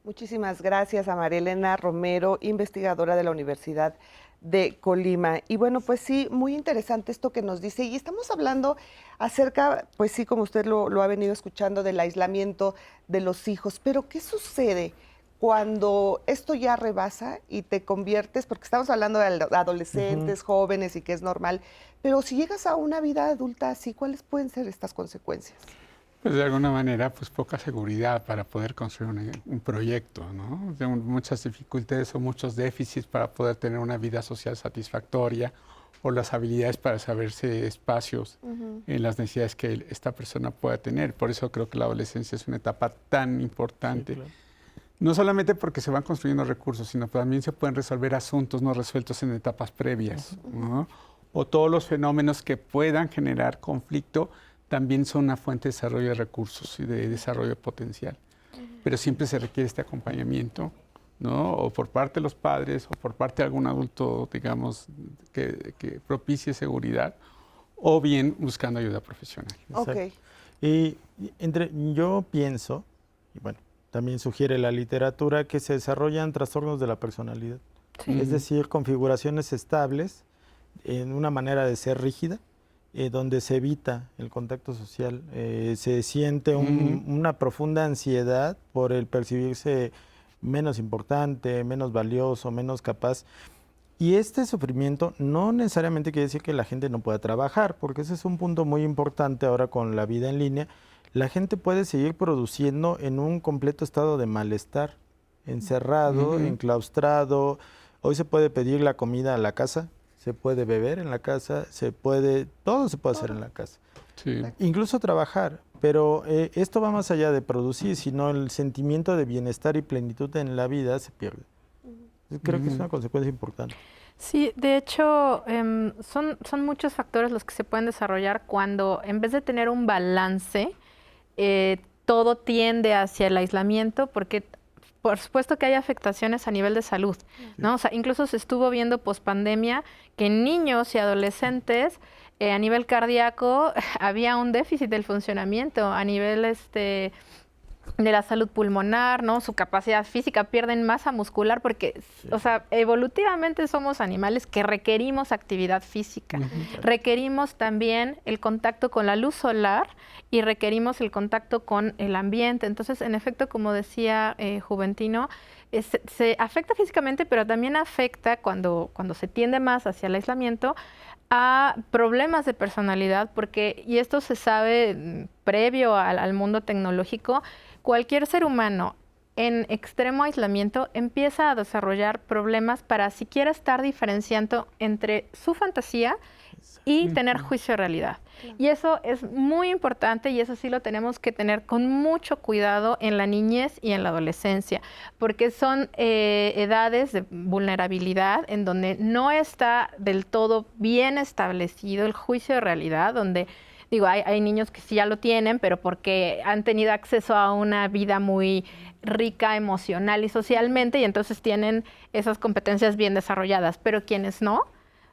Muchísimas gracias a María Elena Romero, investigadora de la Universidad de Colima. Y bueno, pues sí, muy interesante esto que nos dice. Y estamos hablando acerca, pues sí, como usted lo ha venido escuchando, del aislamiento de los hijos. Pero ¿qué sucede cuando esto ya rebasa y te conviertes, porque estamos hablando de adolescentes, jóvenes y que es normal, pero si llegas a una vida adulta así, ¿cuáles pueden ser estas consecuencias? Pues de alguna manera, pues poca seguridad para poder construir un proyecto, ¿no? Muchas dificultades o muchos déficits para poder tener una vida social satisfactoria o las habilidades para saberse espacios en las necesidades que esta persona pueda tener. Por eso creo que la adolescencia es una etapa tan importante. Sí, claro. No solamente porque se van construyendo recursos, sino que también se pueden resolver asuntos no resueltos en etapas previas, ¿no? O todos los fenómenos que puedan generar conflicto también son una fuente de desarrollo de recursos y de desarrollo potencial. Pero siempre se requiere este acompañamiento, ¿no? O por parte de los padres, o por parte de algún adulto, digamos, que propicie seguridad, o bien buscando ayuda profesional. Ok. Y yo pienso, y bueno, también sugiere la literatura, que se desarrollan trastornos de la personalidad. Sí. Es decir, configuraciones estables en una manera de ser rígida, donde se evita el contacto social, se siente una profunda ansiedad por el percibirse menos importante, menos valioso, menos capaz. Y este sufrimiento no necesariamente quiere decir que la gente no pueda trabajar, porque ese es un punto muy importante ahora con la vida en línea. La gente puede seguir produciendo en un completo estado de malestar, encerrado, enclaustrado. Hoy se puede pedir la comida a la casa, se puede beber en la casa, todo se puede hacer en la casa. Sí. Incluso trabajar, pero esto va más allá de producir, sino el sentimiento de bienestar y plenitud en la vida se pierde. Creo que es una consecuencia importante. Sí, de hecho, son muchos factores los que se pueden desarrollar cuando, en vez de tener un balance, todo tiende hacia el aislamiento, porque por supuesto que hay afectaciones a nivel de salud, ¿no? O sea, incluso se estuvo viendo pospandemia que en niños y adolescentes a nivel cardíaco había un déficit del funcionamiento, a nivel de la salud pulmonar, ¿no? Su capacidad física, pierden masa muscular porque, o sea, evolutivamente somos animales que requerimos actividad física. Requerimos también el contacto con la luz solar y requerimos el contacto con el ambiente. Entonces, en efecto, como decía Juventino, se afecta físicamente, pero también afecta cuando se tiende más hacia el aislamiento a problemas de personalidad, porque, y esto se sabe previo al mundo tecnológico, cualquier ser humano en extremo aislamiento empieza a desarrollar problemas para siquiera estar diferenciando entre su fantasía y tener juicio de realidad. Y eso es muy importante y eso sí lo tenemos que tener con mucho cuidado en la niñez y en la adolescencia, porque son edades de vulnerabilidad en donde no está del todo bien establecido el juicio de realidad, donde digo, hay niños que sí ya lo tienen, pero porque han tenido acceso a una vida muy rica emocional y socialmente, y entonces tienen esas competencias bien desarrolladas, pero quienes no,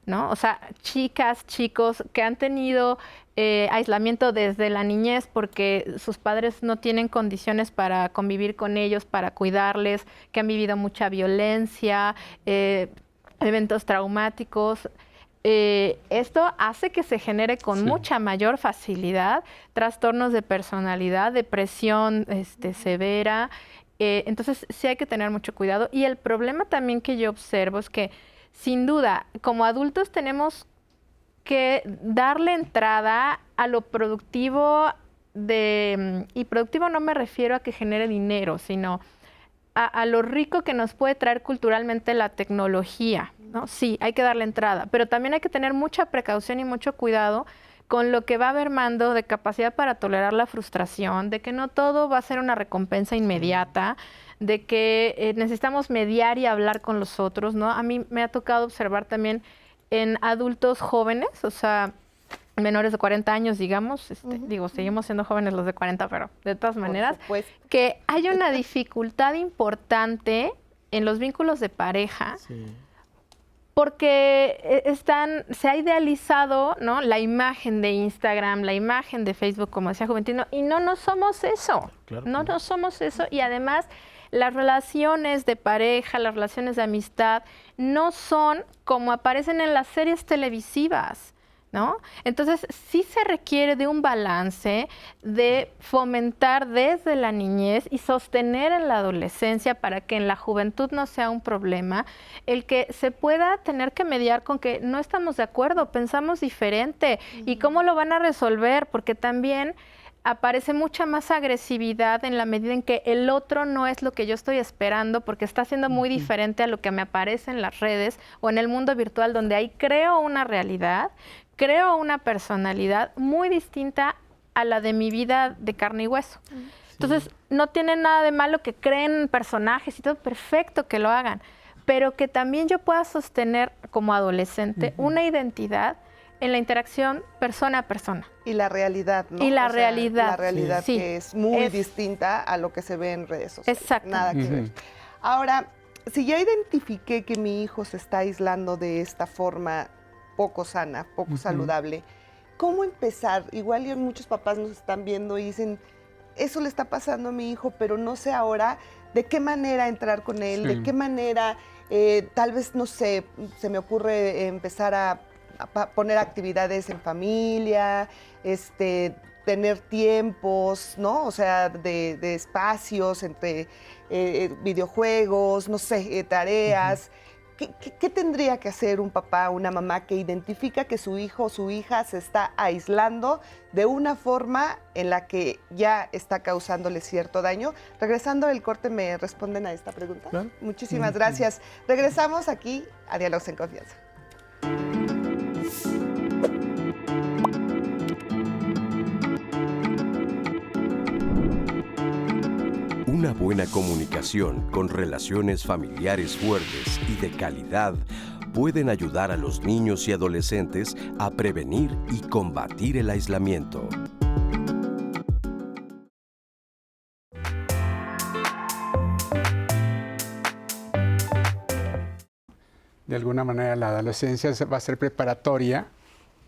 o sea, chicas, chicos que han tenido aislamiento desde la niñez porque sus padres no tienen condiciones para convivir con ellos, para cuidarles, que han vivido mucha violencia, eventos traumáticos. Esto hace que se genere con mucha mayor facilidad trastornos de personalidad, depresión severa. Entonces sí hay que tener mucho cuidado. Y el problema también que yo observo es que, sin duda, como adultos tenemos que darle entrada a lo productivo y productivo no me refiero a que genere dinero, sino a lo rico que nos puede traer culturalmente la tecnología, ¿no? Sí, hay que darle entrada, pero también hay que tener mucha precaución y mucho cuidado con lo que va mermando de capacidad para tolerar la frustración, de que no todo va a ser una recompensa inmediata, de que necesitamos mediar y hablar con los otros, ¿no? A mí me ha tocado observar también en adultos jóvenes, o sea, menores de 40 años, digamos, digo, seguimos siendo jóvenes los de 40, pero de todas maneras, que hay una dificultad importante en los vínculos de pareja, porque se ha idealizado, ¿no?, la imagen de Instagram, la imagen de Facebook, como decía Juventino, y no somos eso, no somos eso, y además las relaciones de pareja, las relaciones de amistad, no son como aparecen en las series televisivas, ¿no? Entonces, sí se requiere de un balance, de fomentar desde la niñez y sostener en la adolescencia para que en la juventud no sea un problema, el que se pueda tener que mediar con que no estamos de acuerdo, pensamos diferente, y cómo lo van a resolver, porque también aparece mucha más agresividad en la medida en que el otro no es lo que yo estoy esperando porque está siendo muy diferente a lo que me aparece en las redes o en el mundo virtual, donde ahí creo una realidad, creo una personalidad muy distinta a la de mi vida de carne y hueso. Entonces, no tiene nada de malo que creen personajes y todo, perfecto que lo hagan, pero que también yo pueda sostener como adolescente una identidad en la interacción persona a persona. Y la realidad, ¿no? Y la realidad. La realidad que es muy distinta a lo que se ve en redes sociales. Exacto. Nada que ver. Ahora, si ya identifiqué que mi hijo se está aislando de esta forma poco sana, poco saludable, ¿cómo empezar? Igual muchos papás nos están viendo y dicen, eso le está pasando a mi hijo, pero no sé ahora de qué manera entrar con él, de qué manera, tal vez, no sé, se me ocurre empezar a poner actividades en familia, tener tiempos, ¿no? O sea, de espacios entre videojuegos, no sé, tareas. ¿Qué tendría que hacer un papá o una mamá que identifica que su hijo o su hija se está aislando de una forma en la que ya está causándole cierto daño? Regresando del corte, ¿me responden a esta pregunta? Claro. Muchísimas gracias. Regresamos aquí a Diálogos en Confianza. Una buena comunicación con relaciones familiares fuertes y de calidad pueden ayudar a los niños y adolescentes a prevenir y combatir el aislamiento. De alguna manera la adolescencia va a ser preparatoria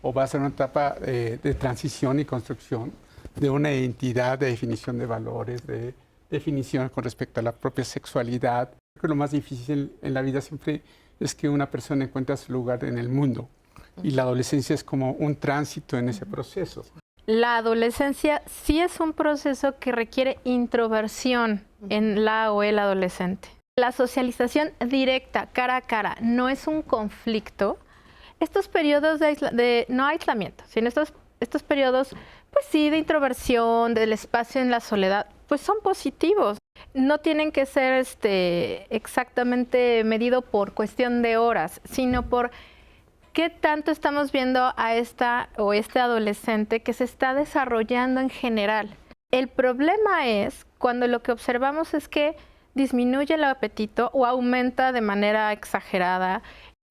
o va a ser una etapa de transición y construcción de una identidad, de definición de valores, de definición con respecto a la propia sexualidad. Creo que lo más difícil en la vida siempre es que una persona encuentre su lugar en el mundo y la adolescencia es como un tránsito en ese proceso. La adolescencia sí es un proceso que requiere introversión en la o el adolescente. La socialización directa, cara a cara, no es un conflicto. Estos periodos no aislamiento, sino estos periodos pues sí, de introversión, del espacio en la soledad, pues son positivos. No tienen que ser exactamente medido por cuestión de horas, sino por qué tanto estamos viendo a esta o este adolescente que se está desarrollando en general. El problema es cuando lo que observamos es que disminuye el apetito o aumenta de manera exagerada,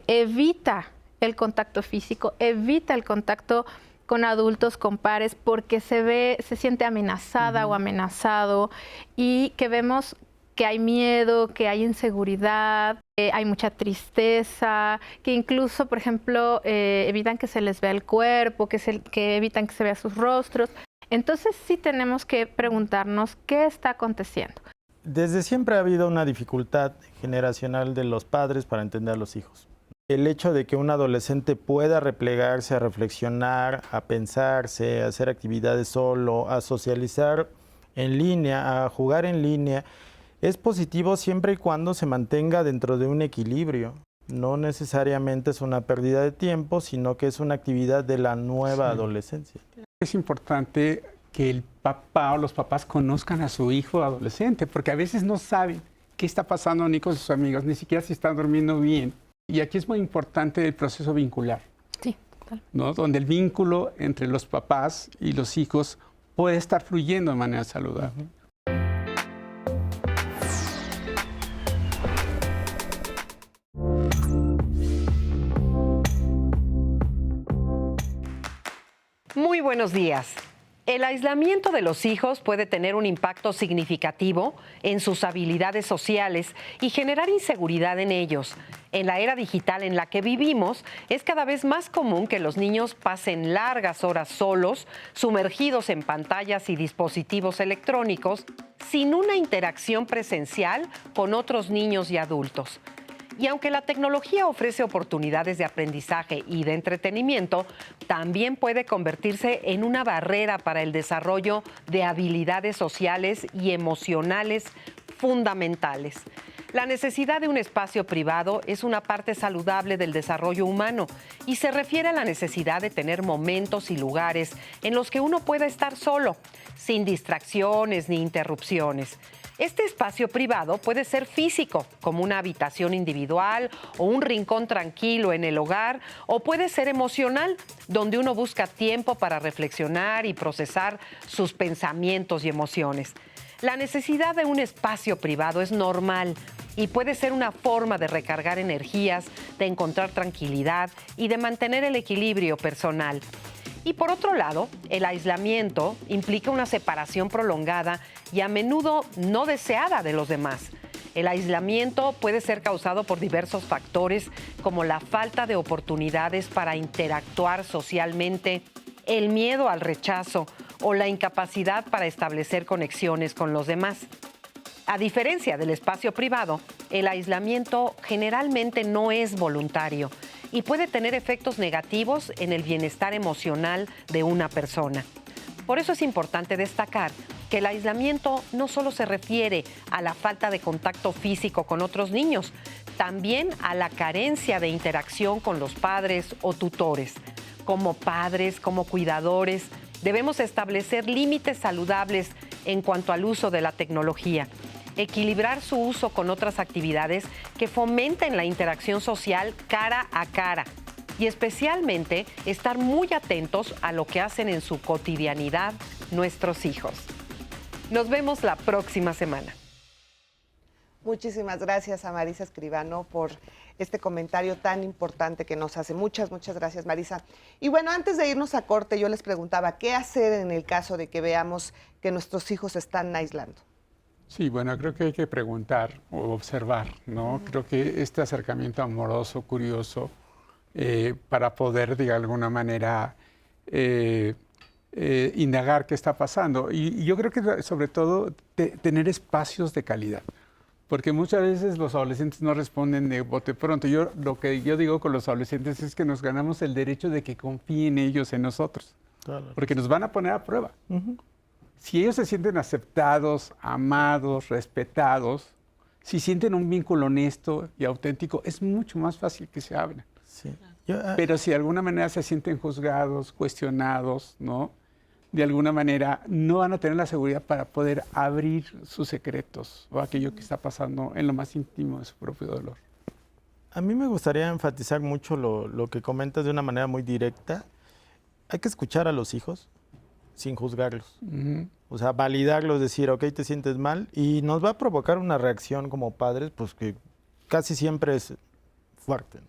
evita el contacto físico, evita el contacto con adultos, con pares, porque se siente amenazada o amenazado, y que vemos que hay miedo, que hay inseguridad, que hay mucha tristeza, que incluso, por ejemplo, evitan que se les vea el cuerpo, que evitan que se vea sus rostros. Entonces sí tenemos que preguntarnos qué está aconteciendo. Desde siempre ha habido una dificultad generacional de los padres para entender a los hijos. El hecho de que un adolescente pueda replegarse, a reflexionar, a pensarse, a hacer actividades solo, a socializar en línea, a jugar en línea, es positivo siempre y cuando se mantenga dentro de un equilibrio. No necesariamente es una pérdida de tiempo, sino que es una actividad de la nueva adolescencia. Es importante que el papá o los papás conozcan a su hijo adolescente, porque a veces no saben qué está pasando ni con sus amigos, ni siquiera si están durmiendo bien. Y aquí es muy importante el proceso vincular, Sí, total. ¿no? Donde el vínculo entre los papás y los hijos puede estar fluyendo de manera saludable. Muy buenos días. El aislamiento de los hijos puede tener un impacto significativo en sus habilidades sociales y generar inseguridad en ellos. En la era digital en la que vivimos, es cada vez más común que los niños pasen largas horas solos, sumergidos en pantallas y dispositivos electrónicos, sin una interacción presencial con otros niños y adultos. Y aunque la tecnología ofrece oportunidades de aprendizaje y de entretenimiento, también puede convertirse en una barrera para el desarrollo de habilidades sociales y emocionales fundamentales. La necesidad de un espacio privado es una parte saludable del desarrollo humano y se refiere a la necesidad de tener momentos y lugares en los que uno pueda estar solo, sin distracciones ni interrupciones. Este espacio privado puede ser físico, como una habitación individual o un rincón tranquilo en el hogar, o puede ser emocional, donde uno busca tiempo para reflexionar y procesar sus pensamientos y emociones. La necesidad de un espacio privado es normal y puede ser una forma de recargar energías, de encontrar tranquilidad y de mantener el equilibrio personal. Y por otro lado, el aislamiento implica una separación prolongada y a menudo no deseada de los demás. El aislamiento puede ser causado por diversos factores, como la falta de oportunidades para interactuar socialmente, el miedo al rechazo o la incapacidad para establecer conexiones con los demás. A diferencia del espacio privado, el aislamiento generalmente no es voluntario y puede tener efectos negativos en el bienestar emocional de una persona. Por eso es importante destacar que el aislamiento no solo se refiere a la falta de contacto físico con otros niños, también a la carencia de interacción con los padres o tutores. Como padres, como cuidadores, debemos establecer límites saludables en cuanto al uso de la tecnología. Equilibrar su uso con otras actividades que fomenten la interacción social cara a cara y especialmente estar muy atentos a lo que hacen en su cotidianidad nuestros hijos. Nos vemos la próxima semana. Muchísimas gracias a Marisa Escribano por este comentario tan importante que nos hace. Muchas gracias, Marisa. Y bueno, antes de irnos a corte, yo les preguntaba, ¿qué hacer en el caso de que veamos que nuestros hijos se están aislando? Sí, bueno, creo que hay que preguntar o observar, ¿no? Creo que este acercamiento amoroso, curioso, para poder, de alguna manera, indagar qué está pasando. Y yo creo que, sobre todo, tener espacios de calidad. Porque muchas veces los adolescentes no responden de bote pronto. Lo que yo digo con los adolescentes es que nos ganamos el derecho de que confíen ellos en nosotros. Porque nos van a poner a prueba. Si ellos se sienten aceptados, amados, respetados, si sienten un vínculo honesto y auténtico, es mucho más fácil que se abran. Sí. Pero si de alguna manera se sienten juzgados, cuestionados, ¿no? de alguna manera no van a tener la seguridad para poder abrir sus secretos o aquello que está pasando en lo más íntimo de su propio dolor. A mí me gustaría enfatizar mucho lo que comentas de una manera muy directa. Hay que escuchar a los hijos sin juzgarlos. O sea, validarlos, decir, ok, te sientes mal, y nos va a provocar una reacción como padres, pues que casi siempre es fuerte, ¿no?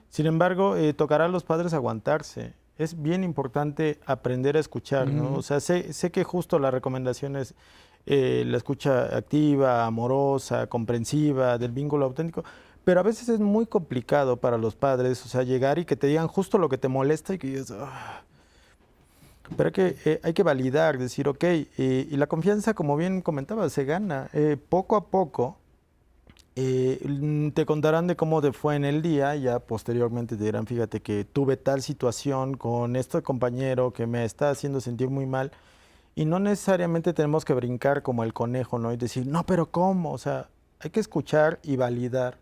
Sin embargo, tocará a los padres aguantarse. Es bien importante aprender a escuchar, ¿no? O sea, sé que justo la recomendación es la escucha activa, amorosa, comprensiva, del vínculo auténtico, pero a veces es muy complicado para los padres, o sea, llegar y que te digan justo lo que te molesta y que digas, "Ah". Pero hay que validar, decir, ok, y la confianza, como bien comentaba, se gana. Poco a poco te contarán de cómo te fue en el día, ya posteriormente te dirán, fíjate que tuve tal situación con este compañero que me está haciendo sentir muy mal, y no necesariamente tenemos que brincar como el conejo, ¿no? Y decir, no, pero ¿cómo? O sea, hay que escuchar y validar,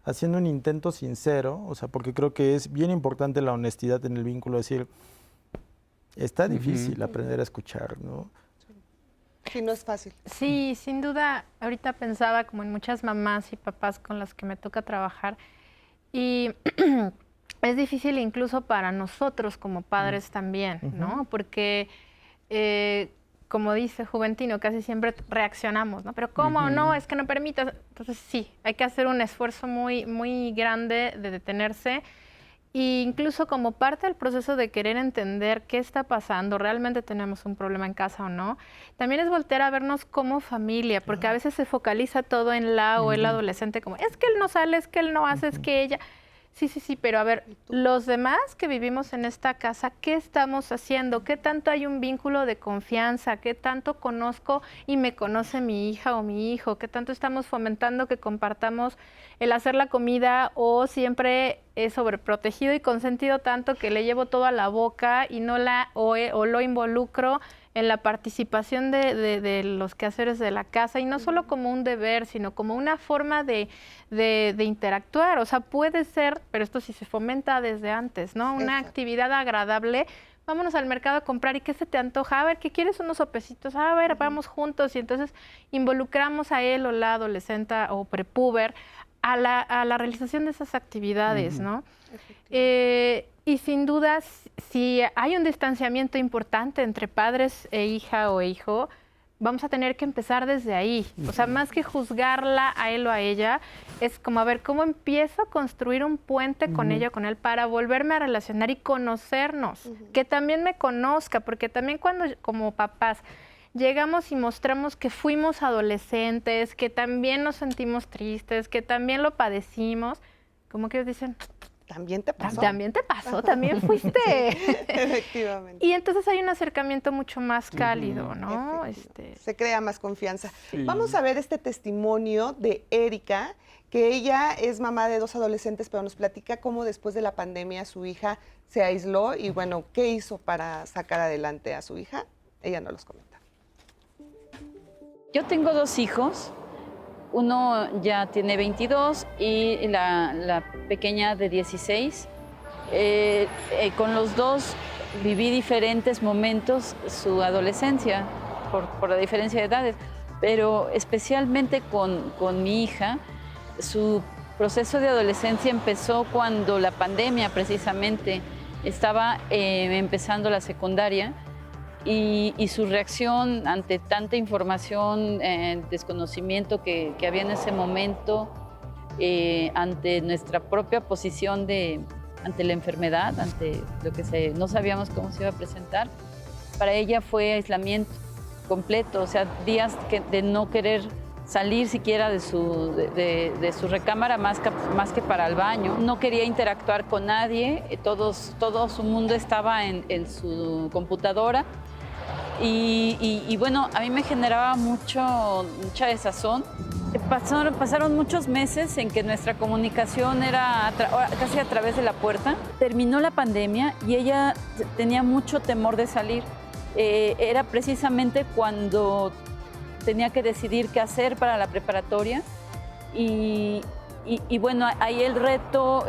haciendo un intento sincero, o sea, porque creo que es bien importante la honestidad en el vínculo, decir, está difícil aprender a escuchar, ¿no? Sí, no es fácil. Sí, sin duda, ahorita pensaba como en muchas mamás y papás con las que me toca trabajar, y es difícil incluso para nosotros como padres también, ¿no? Porque, como dice Juventino, casi siempre reaccionamos, ¿no? Pero ¿cómo? No, es que no permitas. Entonces sí, hay que hacer un esfuerzo muy, muy grande de detenerse. E incluso como parte del proceso de querer entender qué está pasando, realmente tenemos un problema en casa o no, también es voltear a vernos como familia, porque a veces se focaliza todo en la o el adolescente, como es que él no sale, es que él no hace, es que ella... Sí, pero a ver, los demás que vivimos en esta casa, ¿qué estamos haciendo? ¿Qué tanto hay un vínculo de confianza? ¿Qué tanto conozco y me conoce mi hija o mi hijo? ¿Qué tanto estamos fomentando que compartamos el hacer la comida, o siempre es sobreprotegido y consentido tanto que le llevo todo a la boca y no o lo involucro en la participación de los quehaceres de la casa, y no solo como un deber, sino como una forma de interactuar? O sea, puede ser, pero esto sí se fomenta desde antes, ¿no? Una actividad agradable. Vámonos al mercado a comprar, ¿y qué se te antoja? A ver, ¿qué quieres? Unos sopecitos. A ver, vamos juntos. Y entonces involucramos a él o la adolescente o prepuber a la realización de esas actividades, ¿no? Y sin duda, si hay un distanciamiento importante entre padres e hija o hijo, vamos a tener que empezar desde ahí. O sea, más que juzgarla a él o a ella, es como, a ver, ¿cómo empiezo a construir un puente con ella o con él para volverme a relacionar y conocernos? Que también me conozca, porque también cuando como papás llegamos y mostramos que fuimos adolescentes, que también nos sentimos tristes, que también lo padecimos, como que ellos dicen... También te pasó. También te pasó, también fuiste. Sí, efectivamente. Y entonces hay un acercamiento mucho más cálido, ¿no? Se crea más confianza. Sí. Vamos a ver este testimonio de Erika, que ella es mamá de 2 adolescentes, pero nos platica cómo después de la pandemia su hija se aisló y, bueno, qué hizo para sacar adelante a su hija. Ella nos los comenta. Yo tengo 2 hijos. Uno ya tiene 22 y la pequeña de 16. Con los 2 viví diferentes momentos su adolescencia por la diferencia de edades, pero especialmente con mi hija, su proceso de adolescencia empezó cuando la pandemia precisamente estaba empezando la secundaria. Y su reacción ante tanta información, desconocimiento que había en ese momento, ante nuestra propia posición ante la enfermedad, ante lo que no sabíamos cómo se iba a presentar, para ella fue aislamiento completo, o sea, días de no querer salir siquiera de su recámara más que para el baño. No quería interactuar con nadie, todo su mundo estaba en su computadora. Y bueno, a mí me generaba mucha desazón. Pasaron muchos meses en que nuestra comunicación era casi a través de la puerta. Terminó la pandemia y ella tenía mucho temor de salir. Era precisamente cuando tenía que decidir qué hacer para la preparatoria. Y bueno, ahí el reto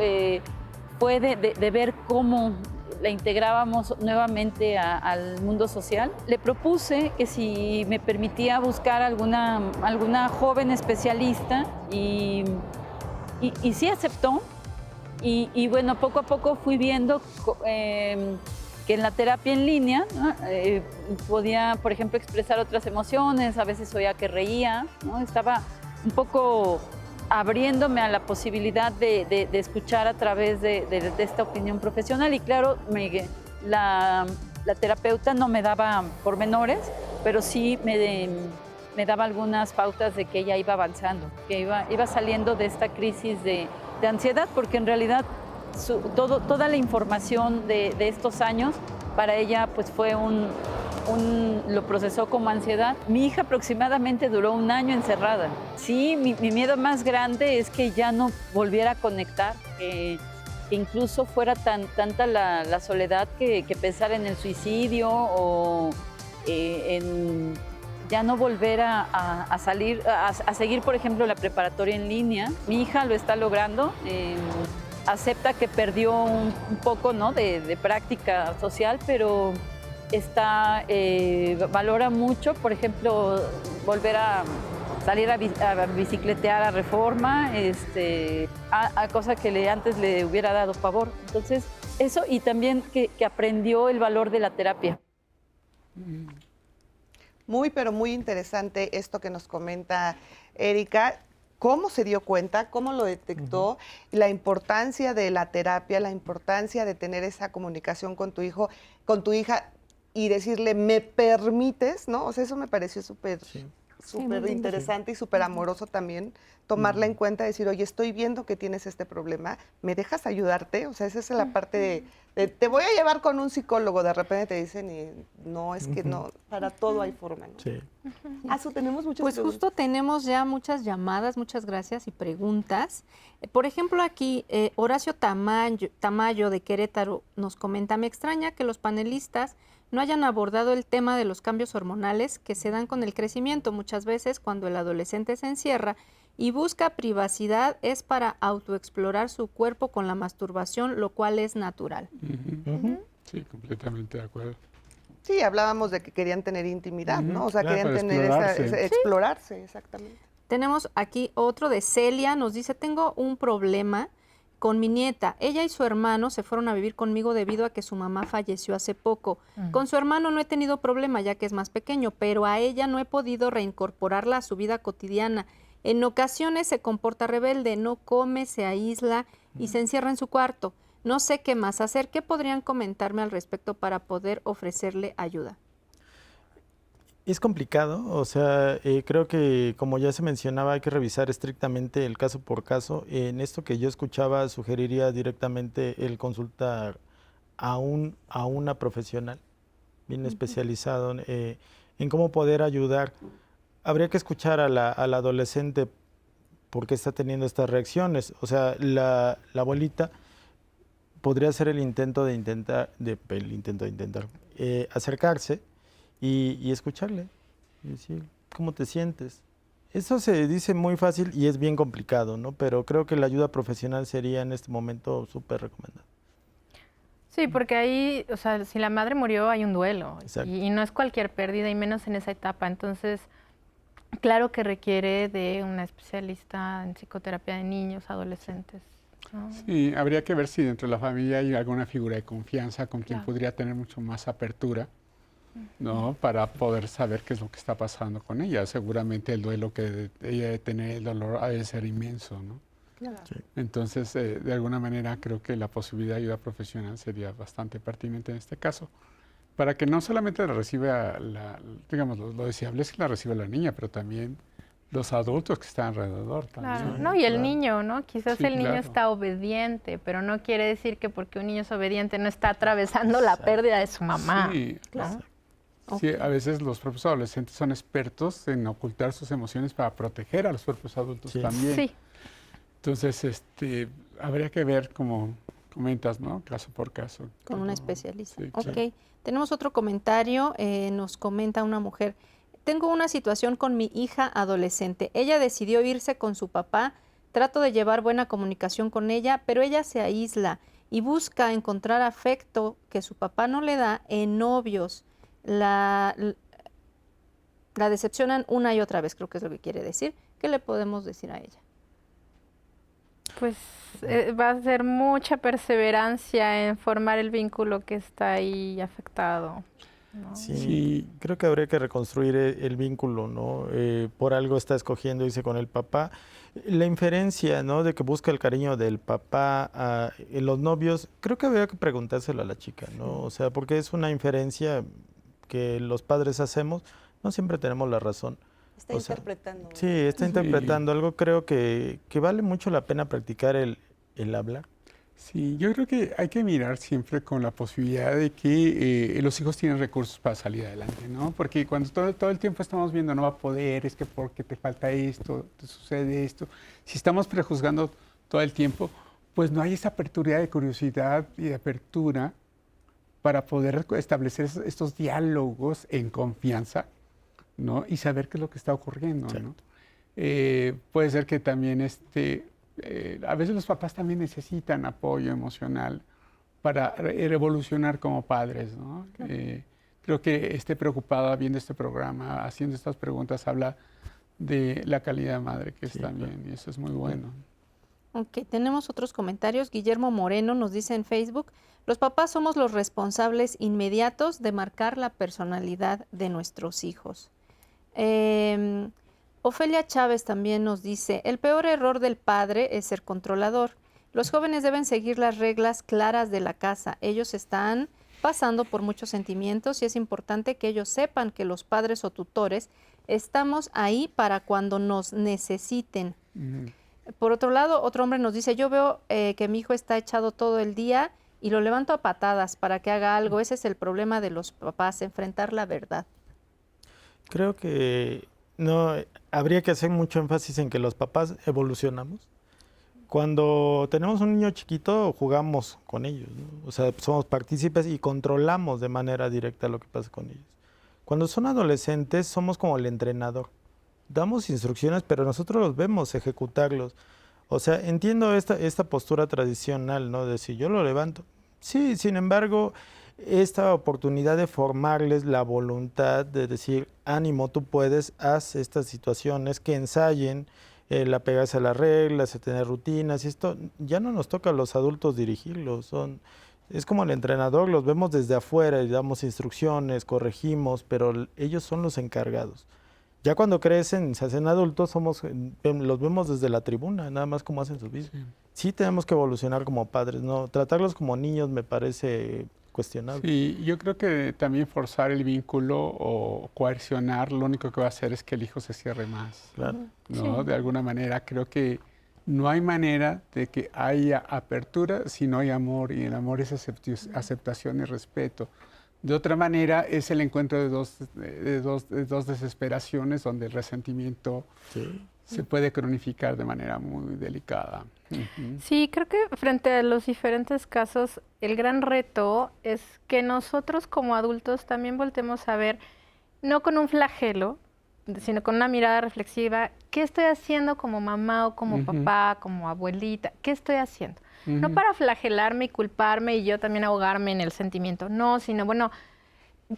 fue de ver cómo la integrábamos nuevamente al mundo social. Le propuse que si me permitía buscar alguna joven especialista y sí aceptó. Y bueno, poco a poco fui viendo que en la terapia en línea, ¿no? Podía, por ejemplo, expresar otras emociones, a veces oía que reía, ¿no? Estaba un poco abriéndome a la posibilidad de escuchar a través de esta opinión profesional. Y claro, la terapeuta no me daba pormenores, pero sí me daba algunas pautas de que ella iba avanzando, que iba saliendo de esta crisis de ansiedad, porque en realidad toda la información de estos años para ella pues fue lo procesó como ansiedad. Mi hija aproximadamente duró 1 año encerrada. Sí, mi miedo más grande es que ya no volviera a conectar, que incluso fuera tanta la soledad que pensar en el suicidio o en ya no volver a salir, a seguir, por ejemplo, la preparatoria en línea. Mi hija lo está logrando. Acepta que perdió un poco, ¿no?, de práctica social, pero valora mucho, por ejemplo, volver a salir a bicicletear a Reforma, a cosa que antes le hubiera dado pavor. Entonces, eso, y también que aprendió el valor de la terapia. Muy, pero muy interesante esto que nos comenta Erika. ¿Cómo se dio cuenta? ¿Cómo lo detectó? La importancia de la terapia, la importancia de tener esa comunicación con tu hijo, con tu hija y decirle, ¿me permites? ¿No? O sea, eso me pareció súper interesante y súper amoroso también, tomarla en cuenta, decir, oye, estoy viendo que tienes este problema, ¿me dejas ayudarte? O sea, esa es la parte de te voy a llevar con un psicólogo, de repente te dicen, y no, es que no, para todo hay forma, ¿no? Sí. Tenemos muchas Pues preguntas. justo tenemos ya muchas llamadas, muchas gracias y preguntas. Por ejemplo, aquí Horacio Tamayo de Querétaro nos comenta, me extraña que los panelistas no hayan abordado el tema de los cambios hormonales que se dan con el crecimiento. Muchas veces cuando el adolescente se encierra y busca privacidad es para autoexplorar su cuerpo con la masturbación, lo cual es natural. Sí, completamente de acuerdo. Sí, hablábamos de que querían tener intimidad, ¿no? O sea, Claro, querían para tener explorarse, exactamente. Tenemos aquí otro de Celia, nos dice, tengo un problema con mi nieta. Ella y su hermano se fueron a vivir conmigo debido a que su mamá falleció hace poco. Con su hermano no he tenido problema ya que es más pequeño, pero a ella no he podido reincorporarla a su vida cotidiana. En ocasiones se comporta rebelde, no come, se aísla y se encierra en su cuarto. No sé qué más hacer. ¿Qué podrían comentarme al respecto para poder ofrecerle ayuda? Es complicado, o sea, creo que como ya se mencionaba hay que revisar estrictamente el caso por caso. En esto que yo escuchaba sugeriría directamente el consultar a una profesional bien especializado en cómo poder ayudar. Habría que escuchar a la adolescente por qué está teniendo estas reacciones. O sea, la abuelita podría hacer el intento de acercarse y escucharle, y decir, ¿cómo te sientes? Eso se dice muy fácil y es bien complicado, ¿no? Pero creo que la ayuda profesional sería en este momento súper recomendada. Sí, porque ahí, o sea, si la madre murió hay un duelo y no es cualquier pérdida y menos en esa etapa. Entonces, claro que requiere de una especialista en psicoterapia de niños, adolescentes, ¿no? Sí, habría que ver si dentro de la familia hay alguna figura de confianza con quien podría tener mucho más apertura, ¿no? Para poder saber qué es lo que está pasando con ella. Seguramente el duelo que ella debe tener, el dolor ha de ser inmenso, ¿no? Claro. Sí. Entonces, de alguna manera creo que la posibilidad de ayuda profesional sería bastante pertinente en este caso, para que no solamente la reciba, digamos, lo deseable es que la reciba la niña, pero también los adultos que están alrededor también. Claro, no, y el niño, ¿no? Quizás Sí, el niño claro. está obediente, pero no quiere decir que porque un niño es obediente no está atravesando la pérdida de su mamá. Sí, ¿no? sí, a veces los propios adolescentes son expertos en ocultar sus emociones para proteger a los propios adultos también. Sí. Entonces, habría que ver, como comentas, ¿no? Caso por caso. Con una especialista. Sí, Ok. claro. Tenemos otro comentario. Nos comenta una mujer. Tengo una situación con mi hija adolescente. Ella decidió irse con su papá. Trato de llevar buena comunicación con ella, pero ella se aísla y busca encontrar afecto que su papá no le da en novios. La decepcionan una y otra vez, creo que es lo que quiere decir. ¿Qué le podemos decir a ella? Pues va a ser mucha perseverancia en formar el vínculo que está ahí afectado, ¿no? Sí, creo que habría que reconstruir el vínculo, ¿no? Por algo está escogiendo irse con el papá. La inferencia, ¿no? De que busca el cariño del papá en los novios, creo que habría que preguntárselo a la chica, ¿no? O sea, porque es una inferencia que los padres hacemos, no siempre tenemos la razón. Está interpretando. Sí, está interpretando algo. Creo que vale mucho la pena practicar el hablar. Sí, yo creo que hay que mirar siempre con la posibilidad de que los hijos tienen recursos para salir adelante, ¿no? Porque cuando todo el tiempo estamos viendo no va a poder, es que porque te falta esto, te sucede esto, si estamos prejuzgando todo el tiempo, pues no hay esa apertura de curiosidad y de apertura para poder establecer estos diálogos en confianza, ¿no? Y saber qué es lo que está ocurriendo, sí, ¿no? Puede ser que también a veces los papás también necesitan apoyo emocional para evolucionar como padres, ¿no? Claro. Creo que esté preocupada viendo este programa, haciendo estas preguntas, habla de la calidad de madre que es también, claro, y eso es muy bueno. Ok, tenemos otros comentarios. Guillermo Moreno nos dice en Facebook: los papás somos los responsables inmediatos de marcar la personalidad de nuestros hijos. Ofelia Chávez también nos dice: el peor error del padre es ser controlador. Los jóvenes deben seguir las reglas claras de la casa. Ellos están pasando por muchos sentimientos y es importante que ellos sepan que los padres o tutores estamos ahí para cuando nos necesiten. Por otro lado, otro hombre nos dice: yo veo que mi hijo está echado todo el día y lo levanto a patadas para que haga algo. Ese es el problema de los papás, enfrentar la verdad. Creo que no habría que hacer mucho énfasis en que los papás evolucionamos. Cuando tenemos un niño chiquito, jugamos con ellos, ¿no? O sea, somos partícipes y controlamos de manera directa lo que pasa con ellos. Cuando son adolescentes, somos como el entrenador. Damos instrucciones, pero nosotros los vemos ejecutarlos. O sea, entiendo esta postura tradicional, ¿no? De si yo lo levanto. Sí, sin embargo, esta oportunidad de formarles la voluntad de decir: ánimo, tú puedes, haz estas situaciones, que ensayen el apegarse a las reglas, el tener rutinas, y esto ya no nos toca a los adultos dirigirlos, es como el entrenador, los vemos desde afuera y damos instrucciones, corregimos, pero ellos son los encargados. Ya cuando crecen, se hacen adultos, los vemos desde la tribuna, nada más cómo hacen su vida. Sí tenemos que evolucionar como padres, ¿no? Tratarlos como niños me parece cuestionable. Sí, yo creo que también forzar el vínculo o coercionar, lo único que va a hacer es que el hijo se cierre más. Claro. ¿No? Sí. De alguna manera, creo que no hay manera de que haya apertura si no hay amor, y el amor es aceptación y respeto. De otra manera, es el encuentro de dos desesperaciones donde el resentimiento se puede cronificar de manera muy delicada. Sí, creo que frente a los diferentes casos, el gran reto es que nosotros como adultos también voltemos a ver, no con un flagelo, sino con una mirada reflexiva, ¿qué estoy haciendo como mamá o como papá, como abuelita? ¿Qué estoy haciendo? No para flagelarme y culparme y yo también ahogarme en el sentimiento, no, sino bueno,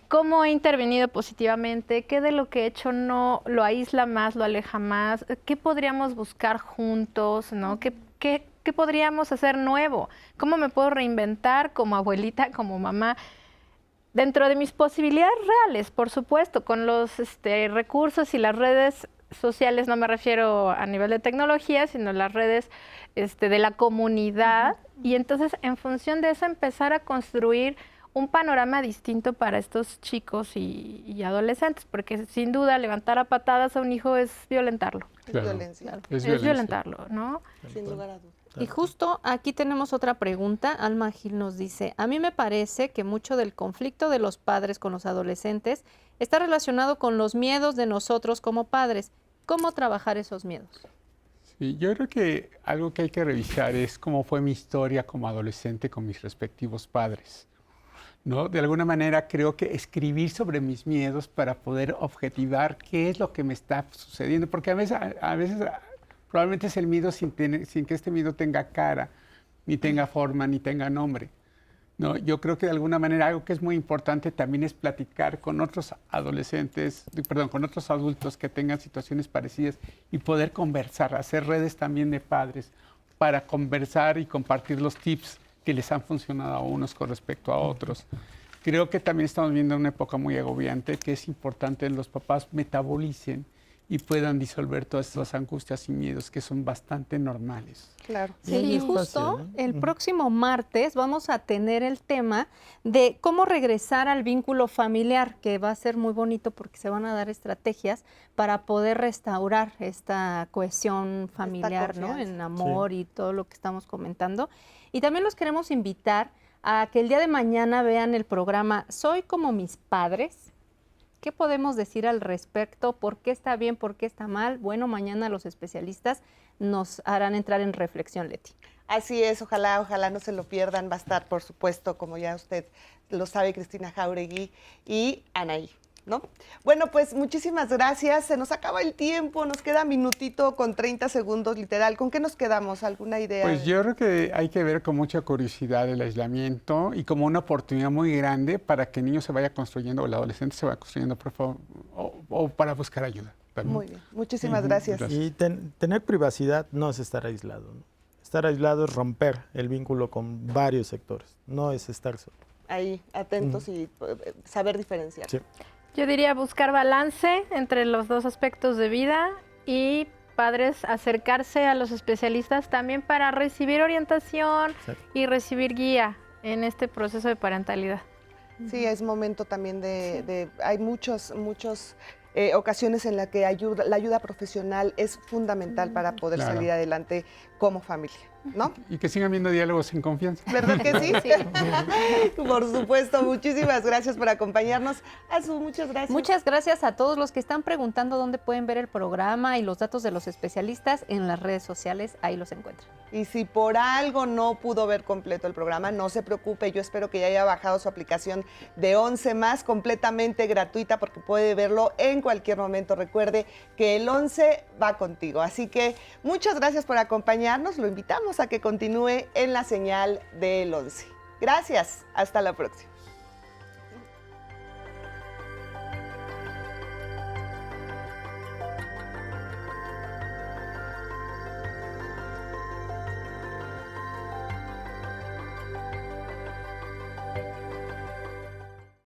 ¿cómo he intervenido positivamente? ¿Qué de lo que he hecho no lo aísla más, lo aleja más? ¿Qué podríamos buscar juntos, no? ¿Qué podríamos hacer nuevo? ¿Cómo me puedo reinventar como abuelita, como mamá? Dentro de mis posibilidades reales, por supuesto, con los recursos y las redes sociales, no me refiero a nivel de tecnología, sino las redes de la comunidad, y entonces en función de eso empezar a construir un panorama distinto para estos chicos y adolescentes, porque sin duda levantar a patadas a un hijo es violentarlo. Claro. Es violencia. Claro. Es violentarlo, ¿no? Sin lugar a dudas. Y justo aquí tenemos otra pregunta. Alma Gil nos dice: a mí me parece que mucho del conflicto de los padres con los adolescentes está relacionado con los miedos de nosotros como padres. ¿Cómo trabajar esos miedos? Sí, yo creo que algo que hay que revisar es cómo fue mi historia como adolescente con mis respectivos padres, ¿no? De alguna manera creo que escribir sobre mis miedos para poder objetivar qué es lo que me está sucediendo, porque a veces probablemente es el miedo sin que este miedo tenga cara, ni tenga forma, ni tenga nombre. ¿No? Yo creo que de alguna manera algo que es muy importante también es platicar con otros con otros adultos que tengan situaciones parecidas y poder conversar, hacer redes también de padres para conversar y compartir los tips que les han funcionado a unos con respecto a otros. Creo que también estamos viendo una época muy agobiante que es importante que los papás metabolicen y puedan disolver todas estas angustias y miedos que son bastante normales. Claro. Sí, y justo el próximo martes vamos a tener el tema de cómo regresar al vínculo familiar, que va a ser muy bonito porque se van a dar estrategias para poder restaurar esta cohesión familiar, ¿no? En amor y todo lo que estamos comentando. Y también los queremos invitar a que el día de mañana vean el programa Soy como mis padres. ¿Qué podemos decir al respecto? ¿Por qué está bien? ¿Por qué está mal? Bueno, mañana los especialistas nos harán entrar en reflexión, Leti. Así es, ojalá no se lo pierdan. Va a estar, por supuesto, como ya usted lo sabe, Cristina Jauregui y Anaí, ¿no? Bueno, pues muchísimas gracias. Se nos acaba el tiempo, nos queda minutito con 30 segundos, literal. ¿Con qué nos quedamos? ¿Alguna idea? Pues yo creo que hay que ver con mucha curiosidad el aislamiento y como una oportunidad muy grande para que el niño se vaya construyendo o el adolescente se vaya construyendo o para buscar ayuda. También. Muy bien, muchísimas gracias. Y tener privacidad no es estar aislado, ¿no? Estar aislado es romper el vínculo con varios sectores, no es estar solo. Ahí, atentos y saber diferenciar. Sí. Yo diría buscar balance entre los dos aspectos de vida y padres acercarse a los especialistas también para recibir orientación y recibir guía en este proceso de parentalidad. Sí, es momento también hay muchas ocasiones en las que la ayuda profesional es fundamental para poder salir adelante como familia, ¿no? Y que sigan viendo Diálogos en Confianza. ¿Verdad que sí? Sí. Por supuesto, muchísimas gracias por acompañarnos. Azu, muchas gracias. Muchas gracias a todos los que están preguntando dónde pueden ver el programa y los datos de los especialistas en las redes sociales, ahí los encuentran. Y si por algo no pudo ver completo el programa, no se preocupe, yo espero que ya haya bajado su aplicación de 11 más, completamente gratuita, porque puede verlo en cualquier momento. Recuerde que el 11 va contigo. Así que muchas gracias por acompañarnos, lo invitamos a que continúe en la señal del 11. Gracias, hasta la próxima.